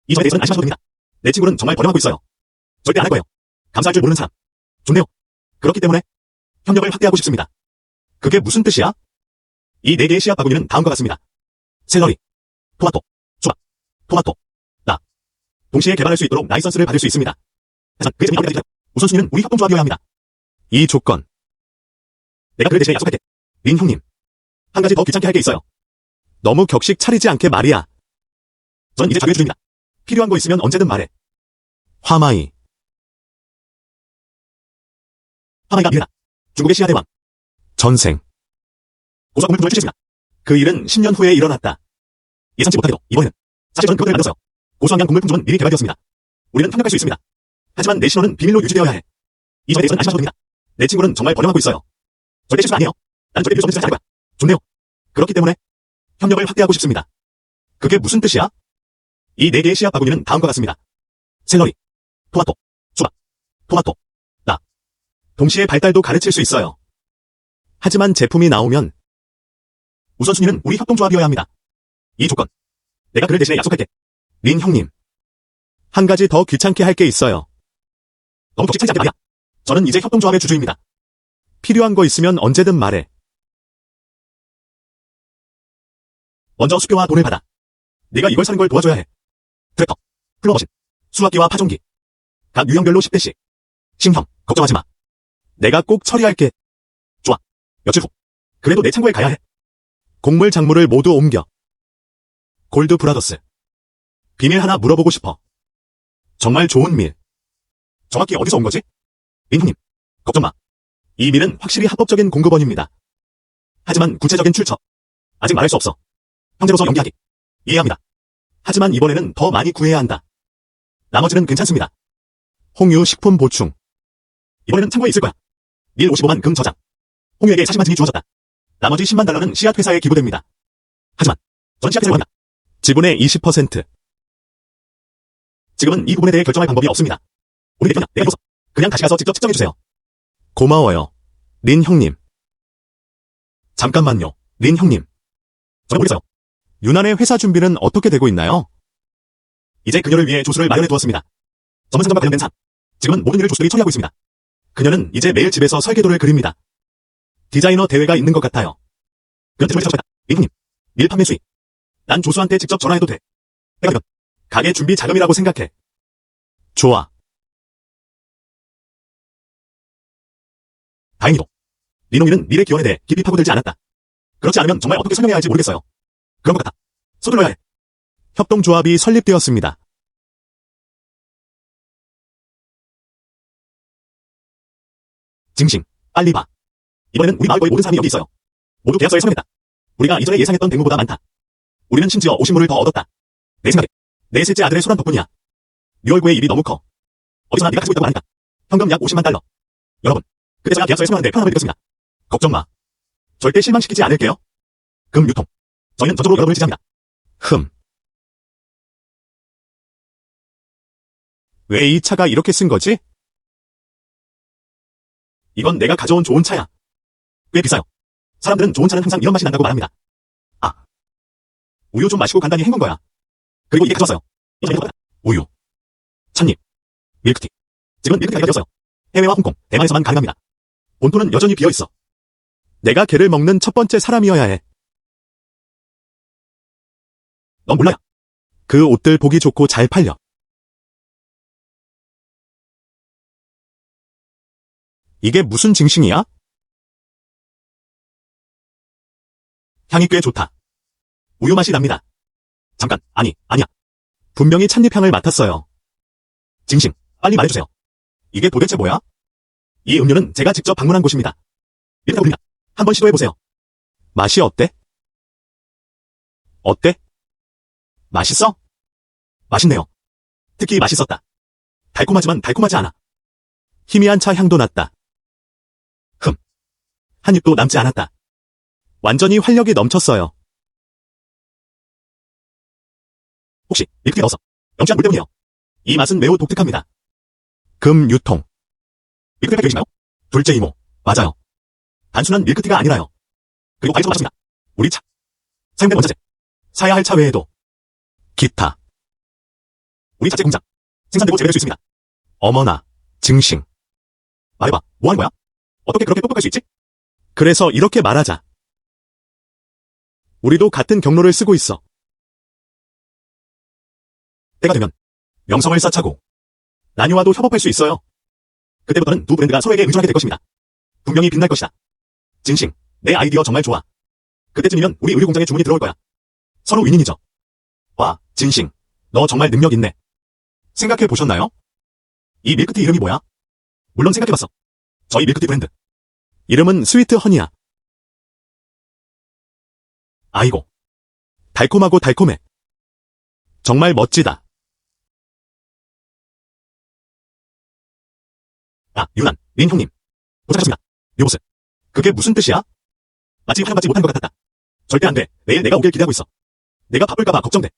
이 점에 대해서는 안심하셔도 됩니다. 내 친구는 정말 번영하고 있어요. 절대 안 할 거예요. 감사할 줄 모르는 사람. 좋네요. 그렇기 때문에 협력을 확대하고 싶습니다. 그게 무슨 뜻이야? 이 4개의 씨앗 바구니는 다음과 같습니다. 샐러리, 토마토, 수박, 토마토, 나. 동시에 개발할 수 있도록 라이선스를 받을 수 있습니다. 하지만 그게 재미가 없다. 우선순위는 우리 협동조합이어야 합니다. 이 조건. 내가 그를 대신에 약속할게. 린 형님. 한 가지 더 귀찮게 할 게 있어요. 너무 격식 차리지 않게 말이야. 전 이제 자유의 주입니다. 필요한 거 있으면 언제든 말해. 화마이. 화마이가 미래다. 중국의 씨앗 대왕. 전생. 고수와 곡물 품종을 출시했습니다. 그 일은 10년 후에 일어났다. 예상치 못하게도 이번에는 사실 저는 그것들을 만들었어요. 고수환경 곡물 품종은 미리 개발되었습니다. 우리는 협력할 수 있습니다. 하지만 내 신원은 비밀로 유지되어야 해. 이 점에 대해서는 안심하셔도 됩니다. 내 친구는 정말 번영하고 있어요. 절대 실수 아니에요. 난 절대 필요 없는 짓을 하지 않을 거야. 좋네요. 그렇기 때문에 협력을 확대하고 싶습니다. 그게 무슨 뜻이야? 이 4개의 씨앗 바구니는 다음과 같습니다. 샐러리, 토마토, 수박, 토마토, 나. 동시에 발달도 가르칠 수 있어요. 하지만 제품이 나오면 우선순위는 우리 협동조합이어야 합니다. 이 조건. 내가 그를 대신에 약속할게. 린 형님. 한 가지 더 귀찮게 할 게 있어요. 너무 격식 차리지 않게 말이야. 저는 이제 협동조합의 주주입니다. 필요한 거 있으면 언제든 말해. 먼저 수표와 돈을 받아. 네가 이걸 사는 걸 도와줘야 해. 트랙터, 플로머신, 수확기와 파종기. 각 유형별로 10대씩. 신형, 걱정하지 마. 내가 꼭 처리할게. 좋아. 며칠 후. 그래도 내 창고에 가야 해. 곡물 작물을 모두 옮겨. 골드 브라더스. 비밀 하나 물어보고 싶어. 정말 좋은 밀. 정확히 어디서 온 거지? 린 형님. 걱정 마. 이 밀은 확실히 합법적인 공급원입니다. 하지만 구체적인 출처. 아직 말할 수 없어. 형제로서 연기하기. 이해합니다. 하지만 이번에는 더 많이 구해야 한다. 나머지는 괜찮습니다. 홍유 식품 보충. 이번에는 창고에 있을 거야. 밀 55만 금 저장. 홍유에게 40만 증이 주어졌다. 나머지 10만 달러는 씨앗 회사에 기부됩니다. 하지만 전 씨앗 회사를 한다. 지분의 20%. 지금은 이 부분에 대해 결정할 방법이 없습니다. 우리 대표냐, 내가 이로써 그냥 다시 가서 직접 측정해주세요. 고마워요. 린 형님. 잠깐만요, 린 형님. 저는 모르겠어요. 유난의 회사 준비는 어떻게 되고 있나요? 이제 그녀를 위해 조수를 마련해 두었습니다. 전문 상담과 관련된 사항. 지금은 모든 일을 조수들이 처리하고 있습니다. 그녀는 이제 매일 집에서 설계도를 그립니다. 디자이너 대회가 있는 것 같아요. 그런 질문을 찾아봤다. 린 형님. 밀 판매 수익. 난 조수한테 직접 전화해도 돼. 내가 되면 가게 준비 자금이라고 생각해. 좋아. 다행히도 리노이는 미래 기원에 대해 깊이 파고들지 않았다. 그렇지 않으면 정말 어떻게 설명해야 할지 모르겠어요. 그런 것 같아. 서둘러야 해. 협동조합이 설립되었습니다. 징싱, 빨리 봐. 이번에는 우리 마을 거의 모든 사람이 여기 있어요. 모두 계약서에 서명했다. 우리가 이전에 예상했던 뱅모보다 많다. 우리는 심지어 50물을 더 얻었다. 내 생각에 내 셋째 아들의 소란 덕분이야. 뮤얼구의 일이 너무 커. 어디서나 네가 가지고 있다고 하니까. 현금 약 50만 달러. 여러분, 그때서야 계약서에 서명하는데 편함을 느꼈습니다. 걱정 마. 절대 실망시키지 않을게요. 금 유통. 저희는 저쪽으로 여러분을 지지합니다. 왜 이 차가 이렇게 쓴 거지? 이건 내가 가져온 좋은 차야. 꽤 비싸요. 사람들은 좋은 차는 항상 이런 맛이 난다고 말합니다. 아. 우유 좀 마시고 간단히 헹군 거야. 그리고 이게 가져왔어요. 우유. 찻잎. 밀크티. 지금은 밀크티가 되었어요. 해외와 홍콩, 대만에서만 가능합니다. 본토는 여전히 비어있어. 내가 걔를 먹는 첫 번째 사람이어야 해. 넌 몰라요. 그 옷들 보기 좋고 잘 팔려. 이게 무슨 징싱이야? 향이 꽤 좋다. 우유 맛이 납니다. 잠깐, 아니야. 분명히 찻잎 향을 맡았어요. 징싱, 빨리 말해주세요. 이게 도대체 뭐야? 이 음료는 제가 직접 방문한 곳입니다. 이렇게 부릅니다. 한번 시도해보세요. 맛이 어때? 어때? 맛있어? 맛있네요. 특히 맛있었다. 달콤하지만 달콤하지 않아. 희미한 차 향도 났다. 한 입도 남지 않았다. 완전히 활력이 넘쳤어요. 혹시 밀크티 넣어서 영시한 물 때문이에요. 이 맛은 매우 독특합니다. 금 유통. 밀크티가 되시나요? 둘째 이모. 맞아요. 단순한 밀크티가 아니라요. 그리고 과일처럼 마셨습니다. 우리 차. 사용된 원자재. 사야 할 차 외에도. 기타. 우리 자체 공장. 생산되고 재배될 수 있습니다. 어머나. 증싱. 말해봐. 뭐 하는 거야? 어떻게 그렇게 똑똑할 수 있지? 그래서 이렇게 말하자. 우리도 같은 경로를 쓰고 있어. 때가 되면 명성을 쌓자고 나뉴와도 협업할 수 있어요. 그때부터는 두 브랜드가 서로에게 의존하게 될 것입니다. 분명히 빛날 것이다. 진싱, 내 아이디어 정말 좋아. 그때쯤이면 우리 의류 공장에 주문이 들어올 거야. 서로 윈윈이죠. 와, 진싱, 너 정말 능력 있네. 생각해 보셨나요? 이 밀크티 이름이 뭐야? 물론 생각해봤어. 저희 밀크티 브랜드. 이름은 스위트 허니야. 아이고. 달콤하고 달콤해. 정말 멋지다. 아, 유난, 린 형님. 도착하셨습니다. 요보스. 그게 무슨 뜻이야? 마치 활용받지 못한 것 같았다. 절대 안 돼. 내일 내가 오길 기대하고 있어. 내가 바쁠까봐 걱정돼.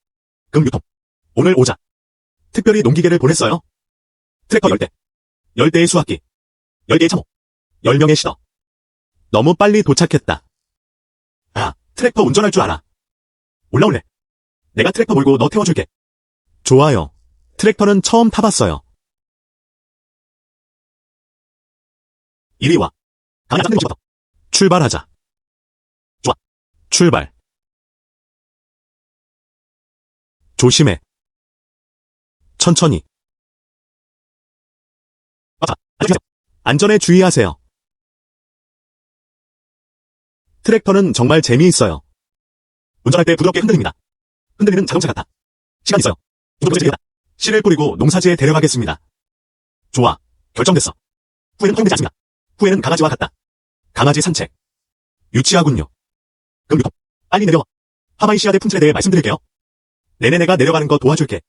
금 유통. 오늘 오자. 특별히 농기계를 보냈어요. 트랙터 10대. 10대의 수확기. 10개의 참호. 10명의 시더. 너무 빨리 도착했다. 아, 트랙터 운전할 줄 알아. 올라올래. 내가 트랙터 몰고 너 태워줄게. 좋아요. 트랙터는 처음 타봤어요. 이리 와. 강한 잠든 것부터. 출발하자. 좋아. 출발. 조심해. 천천히. 맞아. 안전에 주의하세요. 트랙터는 정말 재미있어요. 운전할 때 부드럽게 흔들립니다. 흔들리는 자동차 같아. 시간 있어요. 부드럽게 씨를 뿌리고 농사지에 데려가겠습니다. 좋아. 결정됐어. 후회는 허용되지 않습니다. 후회는 강아지와 같다. 강아지 산책. 유치하군요. 그럼 유통. 빨리 내려와. 하마이시아대 품질에 대해 말씀드릴게요. 내내 내가 내려가는 거 도와줄게.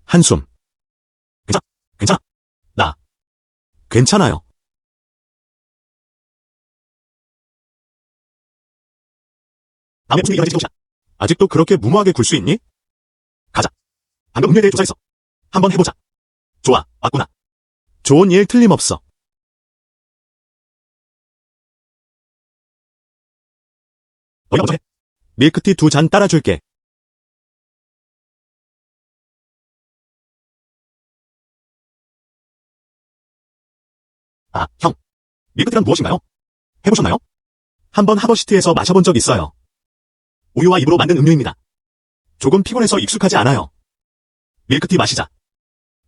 한숨. 괜찮아. 나. 괜찮아요. 다음에 무슨 일이 일어날지 지켜봅시다. 아직도 그렇게 무모하게 굴 수 있니? 가자. 방금 음료에 대해 조사했어. 한번 해보자. 좋아, 왔구나. 좋은 일 틀림없어. 너희가 먼저 해. 밀크티 2잔 따라줄게. 아, 형. 밀크티란 무엇인가요? 해보셨나요? 한번 하버시티에서 마셔본 적 있어요. 우유와 잎으로 만든 음료입니다. 조금 피곤해서 익숙하지 않아요. 밀크티 마시자.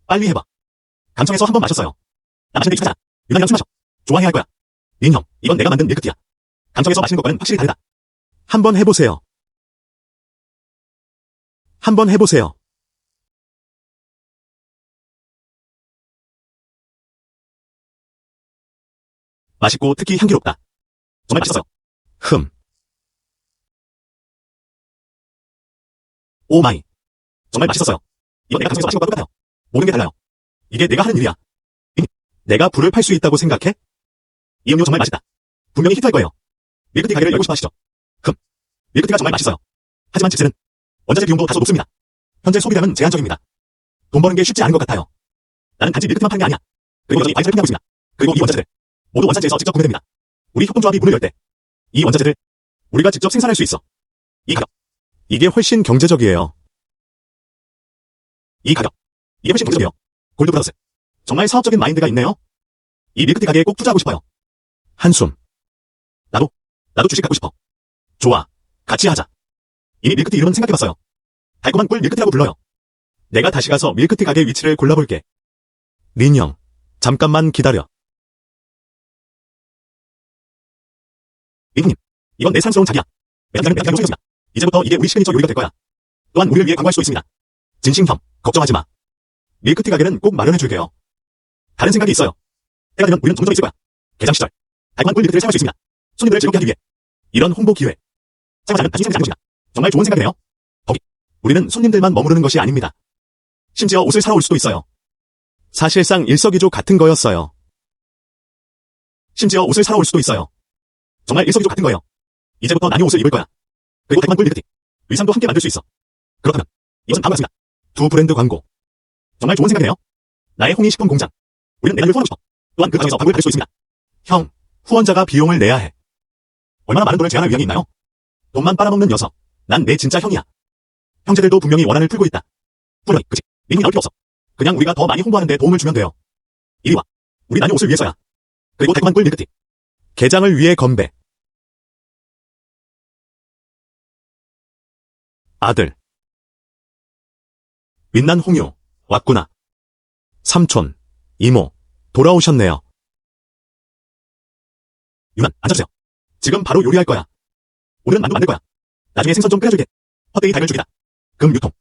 빨리 해봐. 강청에서 한번 마셨어요. 나 마시는데 익숙하잖아. 유난이랑 술 마셔. 좋아해야 할 거야. 린 형, 이건 내가 만든 밀크티야. 강청에서 마시는 것과는 확실히 다르다. 한번 해보세요. 한번 해보세요. 맛있고 특히 향기롭다. 정말 맛있었어요. 오 마이. 정말 맛있었어요. 이건 내가 강청에서 마신 것과 똑같아요. 모든 게 달라요. 이게 내가 하는 일이야. 내가 불을 팔 수 있다고 생각해? 이 음료 정말 맛있다. 분명히 히트할 거예요. 밀크티 가게를 열고 싶어 하시죠? 밀크티가 정말 맛있어요. 하지만 집세는 원자재 비용도 다소 높습니다. 현재 소비량은 제한적입니다. 돈 버는 게 쉽지 않은 것 같아요. 나는 단지 밀크티만 파는 게 아니야. 그리고 여전히 많이 잘 판매하고 있습니다. 그리고 이 원자재들 모두 원산지에서 직접 구매됩니다. 우리 협동조합이 문을 열 때 이 원자재들 우리가 직접 생산할 수 있어. 이 가격. 이게 훨씬 경제적이에요. 이 가격. 이게 훨씬 경제적이에요. 골드브라더스. 정말 사업적인 마인드가 있네요. 이 밀크티 가게에 꼭 투자하고 싶어요. 한숨. 나도 주식 갖고 싶어. 좋아. 같이 하자. 이미 밀크티 이름은 생각해봤어요. 달콤한 꿀 밀크티라고 불러요. 내가 다시 가서 밀크티 가게 위치를 골라볼게. 린 형, 잠깐만 기다려. 린님, 이건 내 사랑스러운 자리야. 매장장은 내가 요청했습니다. 이제부터 이게 우리 시그니처 요리가 될 거야. 또한 우리를 위해 광고할 수 있습니다. 진심 형, 걱정하지 마. 밀크티 가게는 꼭 마련해줄게요. 다른 생각이 있어요. 때가 되면 우리는 점점 있을 거야. 개장 시절, 달콤한 꿀 밀크티를 사용할 수 있습니다. 손님들을 즐겁게 하기 위해. 이런 홍보 기회. 사용자는 단순히 생각이 아닌 것입니다. 정말 좋은 생각이네요. 거기, 우리는 손님들만 머무르는 것이 아닙니다. 심지어 옷을 사러 올 수도 있어요. 사실상 일석이조 같은 거였어요. 심지어 옷을 사러 올 수도 있어요. 정말 일석이조 같은 거예요. 이제부터 나뉘어 옷을 입을 거야. 그리고 달콤한 꿀 밀크티, 의상도 함께 만들 수 있어. 그렇다면 이것은 다음과 같습니다. 두 브랜드 광고. 정말 좋은 생각이네요. 나의 홍이 식품 공장. 우리는 내년을 후원하고 싶어. 또한 그 과정에서 광고를 받을 수 있습니다. 형, 후원자가 비용을 내야 해. 얼마나 많은 돈을 제한할 의향이 있나요? 돈만 빨아먹는 녀석. 난 내 진짜 형이야. 형제들도 분명히 원한을 풀고 있다. 분명히, 그치? 민훈이 나올 필요 없어. 그냥 우리가 더 많이 홍보하는데 도움을 주면 돼요. 이리 와. 우리 나뉘어 옷을 위해서야. 그리고 달콤한 꿀 밀크티. 게장을 위해 건배. 아들. 빛난 홍유, 왔구나. 삼촌, 이모, 돌아오셨네요. 유난, 앉아주세요. 지금 바로 요리할 거야. 오늘은 만두 만들 거야. 나중에 생선 좀 끓여줄게. 헛되이 달걀 죽이다. 금 유통.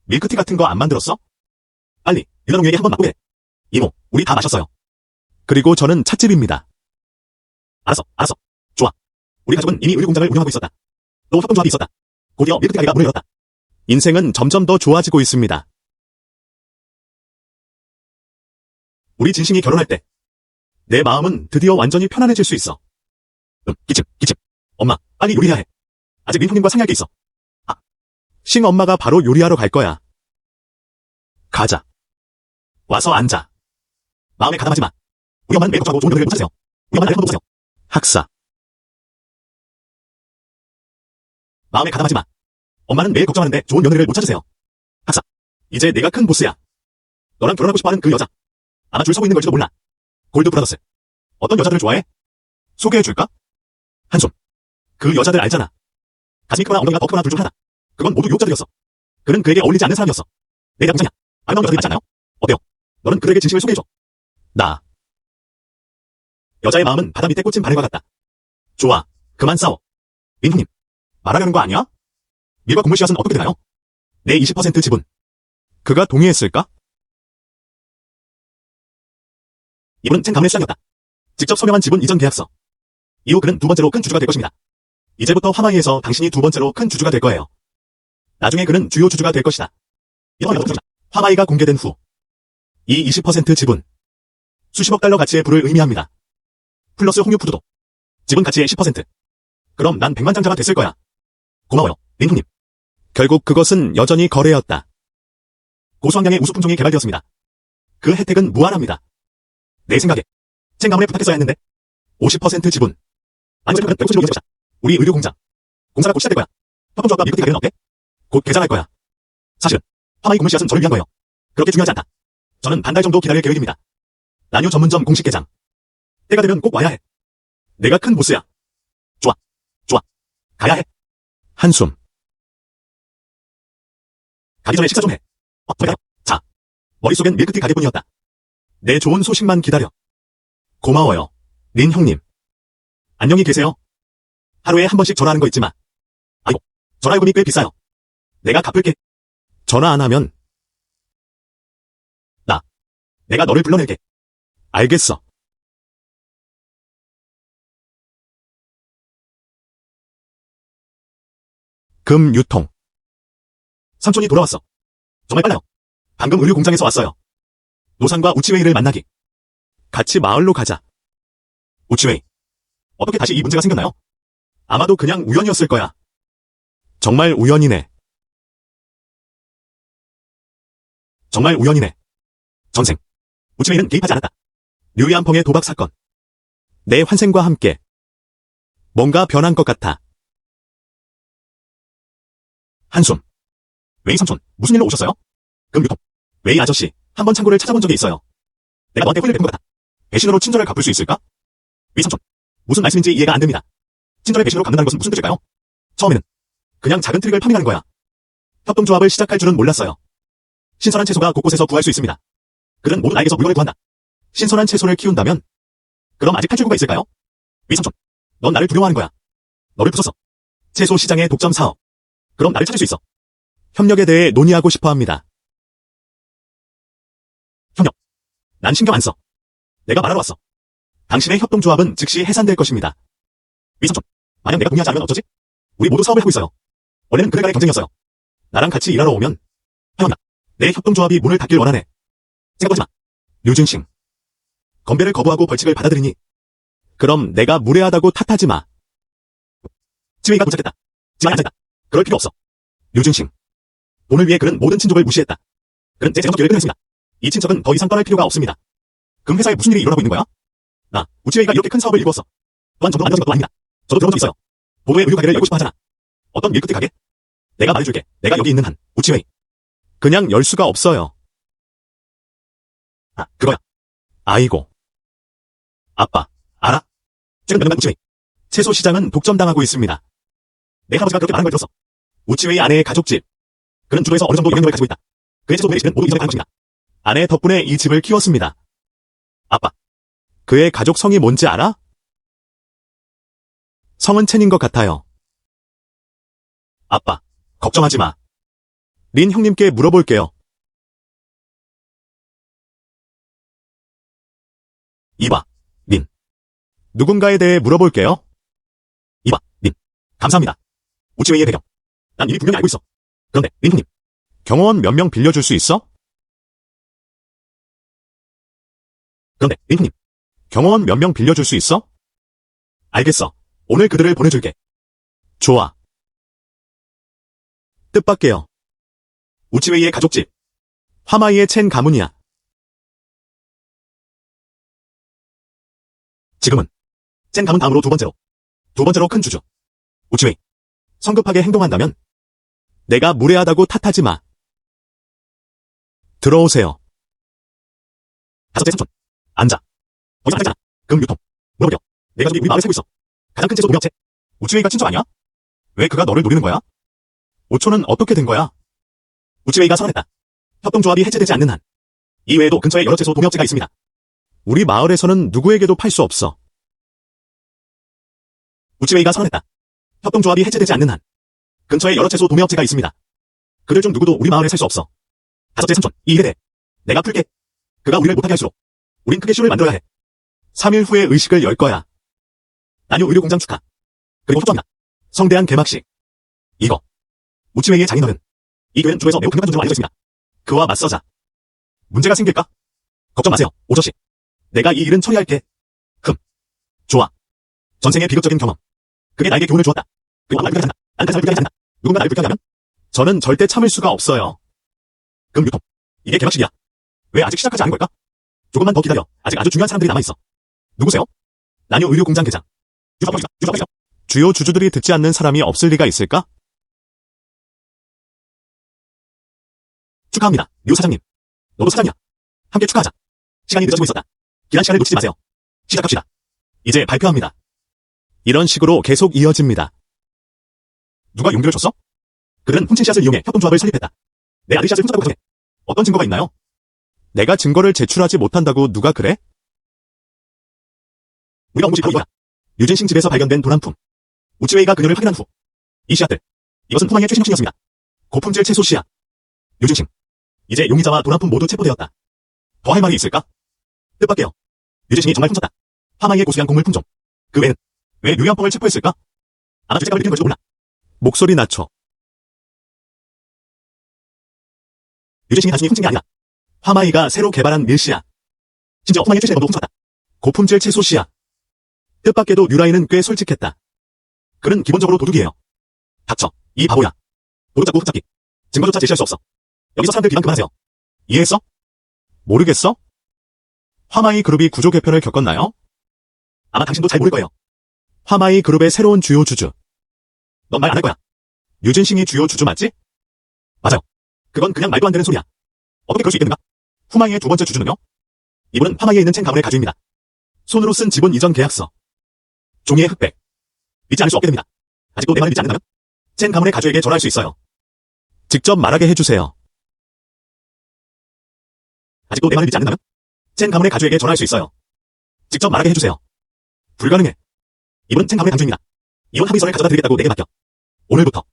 밀크티 같은 거 안 만들었어? 빨리, 유난 홍유에게 한번 맛보게. 이모, 우리 다 마셨어요. 그리고 저는 찻집입니다. 알았어. 좋아. 우리 가족은 이미 의류 공장을 운영하고 있었다. 또 협동조합이 있었다. 곧이어 밀크티 가게가 문을 열었다. 인생은 점점 더 좋아지고 있습니다. 우리 진심이 결혼할 때 내 마음은 드디어 완전히 편안해질 수 있어. 기침. 엄마, 빨리 요리해야 해. 아직 민 형님과 상의할 게 있어. 싱 엄마가 바로 요리하러 갈 거야. 가자. 와서 앉아. 마음에 가담하지 마. 우리 엄마는 매일 걱정하고 좋은 며느리를 못 찾으세요. 우리 엄마는 한번 못 사세요. 학사. 마음에 가담하지 마. 엄마는 매일 걱정하는데 좋은 며느리를 못 찾으세요. 학사. 이제 내가 큰 보스야. 너랑 결혼하고 싶어하는 그 여자. 아마 줄 서고 있는 걸지도 몰라. 골드브라더스. 어떤 여자들을 좋아해? 소개해줄까? 한숨. 그 여자들 알잖아. 가슴이 크거나 엉덩이가 더 크거나 둘 중 하나. 그건 모두 유혹자들이었어. 그는 그에게 어울리지 않는 사람이었어. 내 남동생이야. 아름다운 여자들이 많지 않아요? 어때요? 너는 그들에게 진심을 소개해줘. 나. 여자의 마음은 바다 밑에 꽂힌 바늘과 같다. 좋아. 그만 싸워. 민훈님. 말하려는 거 아니야? 밀과 곡물 씨앗은 어떻게 되나요? 내 20% 지분. 그가 동의했을까? 이분은 첸 가문의 수장이었다. 직접 서명한 지분 이전 계약서. 이후 그는 두 번째로 큰 주주가 될 것입니다. 이제부터 하와이에서 당신이 두 번째로 큰 주주가 될 거예요. 나중에 그는 주요 주주가 될 것이다. 하와이가 공개된 후. 이 20% 지분. 수십억 달러 가치의 부를 의미합니다. 플러스 홍유 푸드도. 지분 가치의 10%. 그럼 난 백만장자가 됐을 거야. 고마워요, 린훈님. 결국 그것은 여전히 거래였다. 고수학량의 우수 품종이 개발되었습니다. 그 혜택은 무한합니다. 내 생각에 첸 가문에 부탁했어야 했는데 50% 지분. 아니면 그는 150%로 이어보자. 우리 의류 공장. 공사가 곧 시작될 거야. 협동조합과 밀크티 가게는 어때? 곧 개장할 거야. 사실은 하와이 곡물 씨앗은 저를 위한 거예요. 그렇게 중요하지 않다. 저는 반달 정도 기다릴 계획입니다. 나뉴 전문점 공식 개장. 때가 되면 꼭 와야 해. 내가 큰 보스야. 좋아. 좋아. 가야 해. 한숨. 가기 전에 식사 좀 해. 저리 가요. 자. 머릿속엔 밀크티 가게뿐이었다. 내 좋은 소식만 기다려. 고마워요. 린 형님. 안녕히 계세요. 하루에 한 번씩 전화하는 거 잊지 마. 아이고, 전화요금이 꽤 비싸요. 내가 갚을게. 전화 안 하면 내가 너를 불러낼게. 알겠어. 금 유통. 삼촌이 돌아왔어. 정말 빨라요. 방금 의류 공장에서 왔어요. 노상과 우치웨이를 만나기. 같이 마을로 가자. 우치웨이. 어떻게 다시 이 문제가 생겼나요? 아마도 그냥 우연이었을 거야. 정말 우연이네. 정말 우연이네. 전생. 우치웨이는 개입하지 않았다. 류양펑의 도박 사건. 내 환생과 함께 뭔가 변한 것 같아. 한숨. 웨이 삼촌, 무슨 일로 오셨어요? 금유통. 웨이 아저씨, 한번 창고를 찾아본 적이 있어요. 내가 너한테 혼을 뱉은 것 같아. 배신으로 친절을 갚을 수 있을까? 웨이 삼촌, 무슨 말씀인지 이해가 안 됩니다. 친절의 배신으로 갚는다는 것은 무슨 뜻일까요? 처음에는 그냥 작은 트릭을 파밍하는 거야. 협동조합을 시작할 줄은 몰랐어요. 신선한 채소가 곳곳에서 구할 수 있습니다. 그는 모든 나에게서 물건을 구한다. 신선한 채소를 키운다면? 그럼 아직 탈출구가 있을까요? 웨이 삼촌, 넌 나를 두려워하는 거야. 너를 부쉈어. 채소 시장의 독점 사업. 그럼 나를 찾을 수 있어. 협력에 대해 논의하고 싶어 합니다. 협력. 난 신경 안 써. 내가 말하러 왔어. 당신의 협동조합은 즉시 해산될 것입니다. 웨이 삼촌, 만약 내가 동의하지 않으면 어쩌지? 우리 모두 사업을 하고 있어요. 원래는 그들 간의 경쟁이었어요. 나랑 같이 일하러 오면 하연아, 내 협동조합이 문을 닫길 원하네. 생각하지 마. 류준싱. 건배를 거부하고 벌칙을 받아들이니. 그럼 내가 무례하다고 탓하지 마. 치웨이가 도착했다. 집안에 앉아있다. 그럴 필요 없어. 류준싱. 돈을 위해 그는 모든 친족을 무시했다. 그는 제 재정적 기회를 끊어냈습니다. 이 친척은 더 이상 떠날 필요가 없습니다. 금 회사에 무슨 일이 일어나고 있는 거야? 나, 우치웨이가 이렇게 큰 사업을 일구었어. 또한 정도 만들어진 것도 아닙니다. 저도 들어본 적 있어요. 보도의 의류 가게를 열고 싶어 하잖아. 어떤 밀크티 가게? 내가 말해줄게. 내가 여기 있는 한, 우치웨이. 그냥 열 수가 없어요. 아, 그거야. 아이고. 아빠, 알아? 최근 몇 년간 우치웨이. 채소 시장은 독점당하고 있습니다. 내 할아버지가 그렇게 말한 걸 들었어. 우치웨이 아내의 가족집. 그는 주도에서 어느 정도 영향력을 가지고 있다. 그의 채소 도매 레시피는 모두 이전에 가는 것입니다. 아내 덕분에 이 집을 키웠습니다. 아빠. 그의 가족 성이 뭔지 알아? 성은 첸인 것 같아요. 아빠, 걱정하지 마. 린 형님께 물어볼게요. 이봐, 린. 누군가에 대해 물어볼게요. 이봐, 린. 감사합니다. 우치웨이의 배경. 난 이미 분명히 알고 있어. 그런데, 린 형님. 경호원 몇 명 빌려줄 수 있어? 그런데, 린 형님. 경호원 몇 명 빌려줄 수 있어? 알겠어. 오늘 그들을 보내줄게. 좋아. 뜻밖에요. 우치웨이의 가족집. 화마이의 첸 가문이야. 지금은 첸 가문 다음으로 두 번째로 큰 주주. 우치웨이. 성급하게 행동한다면 내가 무례하다고 탓하지 마. 들어오세요. 다섯째 삼촌. 앉아. 더 이상 살잖아. 금 유통. 물어보려. 내 가족이 우리 마을에 살고 있어. 가장 큰 채소 농협체. 우치웨이가 친척 아니야? 왜 그가 너를 노리는 거야? 오초는 어떻게 된 거야? 우치웨이가 선언했다. 협동조합이 해체되지 않는 한. 이외에도 근처에 여러 채소 동협체가 있습니다. 우리 마을에서는 누구에게도 팔 수 없어. 우치웨이가 선언했다. 협동조합이 해체되지 않는 한. 근처에 여러 채소 동협체가 있습니다. 그들 중 누구도 우리 마을에 살 수 없어. 다섯째 삼촌, 이 일에 대해 내가 풀게. 그가 우리를 못하게 할수록 우린 크게 쇼를 만들어야 해. 3일 후에 의식을 열 거야. 나뉴 의료공장 축하. 그리고 협조합니다. 성대한 개막식. 이거. 우치웨이의 장인어른. 이 교회는 주에서 매우 강력한 존재로 알려져 있습니다. 그와 맞서자. 문제가 생길까? 걱정 마세요, 오저씨. 내가 이 일은 처리할게. 좋아. 전생의 비극적인 경험. 그게 나에게 교훈을 주었다. 그리고 나를 불쾌하게 한다. 난 세상을 불쾌하게 한다. 누군가 나를 불쾌하게 하면? 저는 절대 참을 수가 없어요. 금 유통. 이게 개막식이야. 왜 아직 시작하지 않은 걸까? 조금만 더 기다려. 아직 아주 중요한 사람들이 남아있어. 누구세요? 나뉴 의료공장 계장. 주요 주주들이 듣지 않는 사람이 없을 리가 있을까? 축하합니다, 류 사장님. 너도 사장이야. 함께 축하하자. 시간이 늦어지고 있었다. 기한 시간을 놓치지 마세요. 시작합시다. 이제 발표합니다. 이런 식으로 계속 이어집니다. 누가 용기를 줬어? 그들은 훔친 씨앗을 이용해 협동조합을 설립했다. 내 아들 씨앗을 훔쳤다고 가정해. 어떤 증거가 있나요? 내가 증거를 제출하지 못한다고 누가 그래? 우리가 온 곳이 바로 이거야. 유진싱 집에서 발견된 도난품. 우치웨이가 그녀를 확인한 후. 이 씨앗들. 이것은 후망의 최신 혁신이었습니다. 고품질 채소 씨앗. 유진싱. 이제 용의자와 도난품 모두 체포되었다. 더 할 말이 있을까? 뜻밖에요. 유진싱이 정말 훔쳤다. 파마이의 고수양 곡물 품종. 그 외에는 왜 류양뽕을 체포했을까? 아마 죄책감을 느끼는 걸지도 몰라. 목소리 낮춰. 유진싱이 단순히 훔친 게 아니라 파마이가 새로 개발한 밀씨앗. 심지어 후망의 최신의 것도 훔쳤다. 고품질 채소 씨앗. 뜻밖에도 유라이는 꽤 솔직했다. 그는 기본적으로 도둑이에요. 닥쳐. 이 바보야. 도둑 잡고 훔잡기. 증거조차 제시할 수 없어. 여기서 사람들 비방 그만하세요. 이해했어? 모르겠어? 화마이 그룹이 구조 개편을 겪었나요? 아마 당신도 잘 모를 거예요. 화마이 그룹의 새로운 주요 주주. 넌 말 안 할 거야. 유진싱이 주요 주주 맞지? 맞아요. 그건 그냥 말도 안 되는 소리야. 어떻게 그럴 수 있겠는가? 후마이의 두 번째 주주는요? 이분은 화마이에 있는 첸 가문의 가주입니다. 손으로 쓴 지분 이전 계약서. 종이의 흑백. 믿지 않을 수 없게 됩니다. 아직도 내 말을 믿지 않는다면? 첸 가문의 가주에게 전화할 수 있어요. 직접 말하게 해주세요. 아직도 내 말을 믿지 않는다면? 첸 가문의 가주에게 전화할 수 있어요. 직접 말하게 해주세요. 불가능해. 이분은 첸 가문의 당주입니다. 이혼 합의서를 가져다 드리겠다고 내게 맡겨. 오늘부터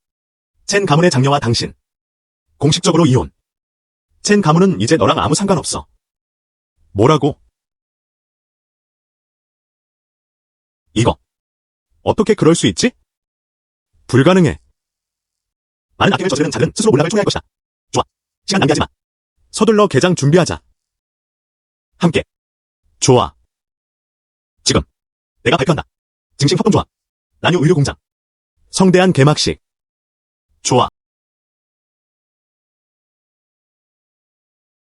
첸 가문의 장녀와 당신 공식적으로 이혼. 첸 가문은 이제 너랑 아무 상관없어. 뭐라고? 이거. 어떻게 그럴 수 있지? 불가능해. 많은 악행을 저지르는 자는 스스로 몰락을 초래할 것이다. 좋아. 시간 낭비하지 마. 서둘러 개장 준비하자. 함께. 좋아. 지금. 내가 발표한다. 증식 협동조합. 난유 의류 공장. 성대한 개막식. 좋아.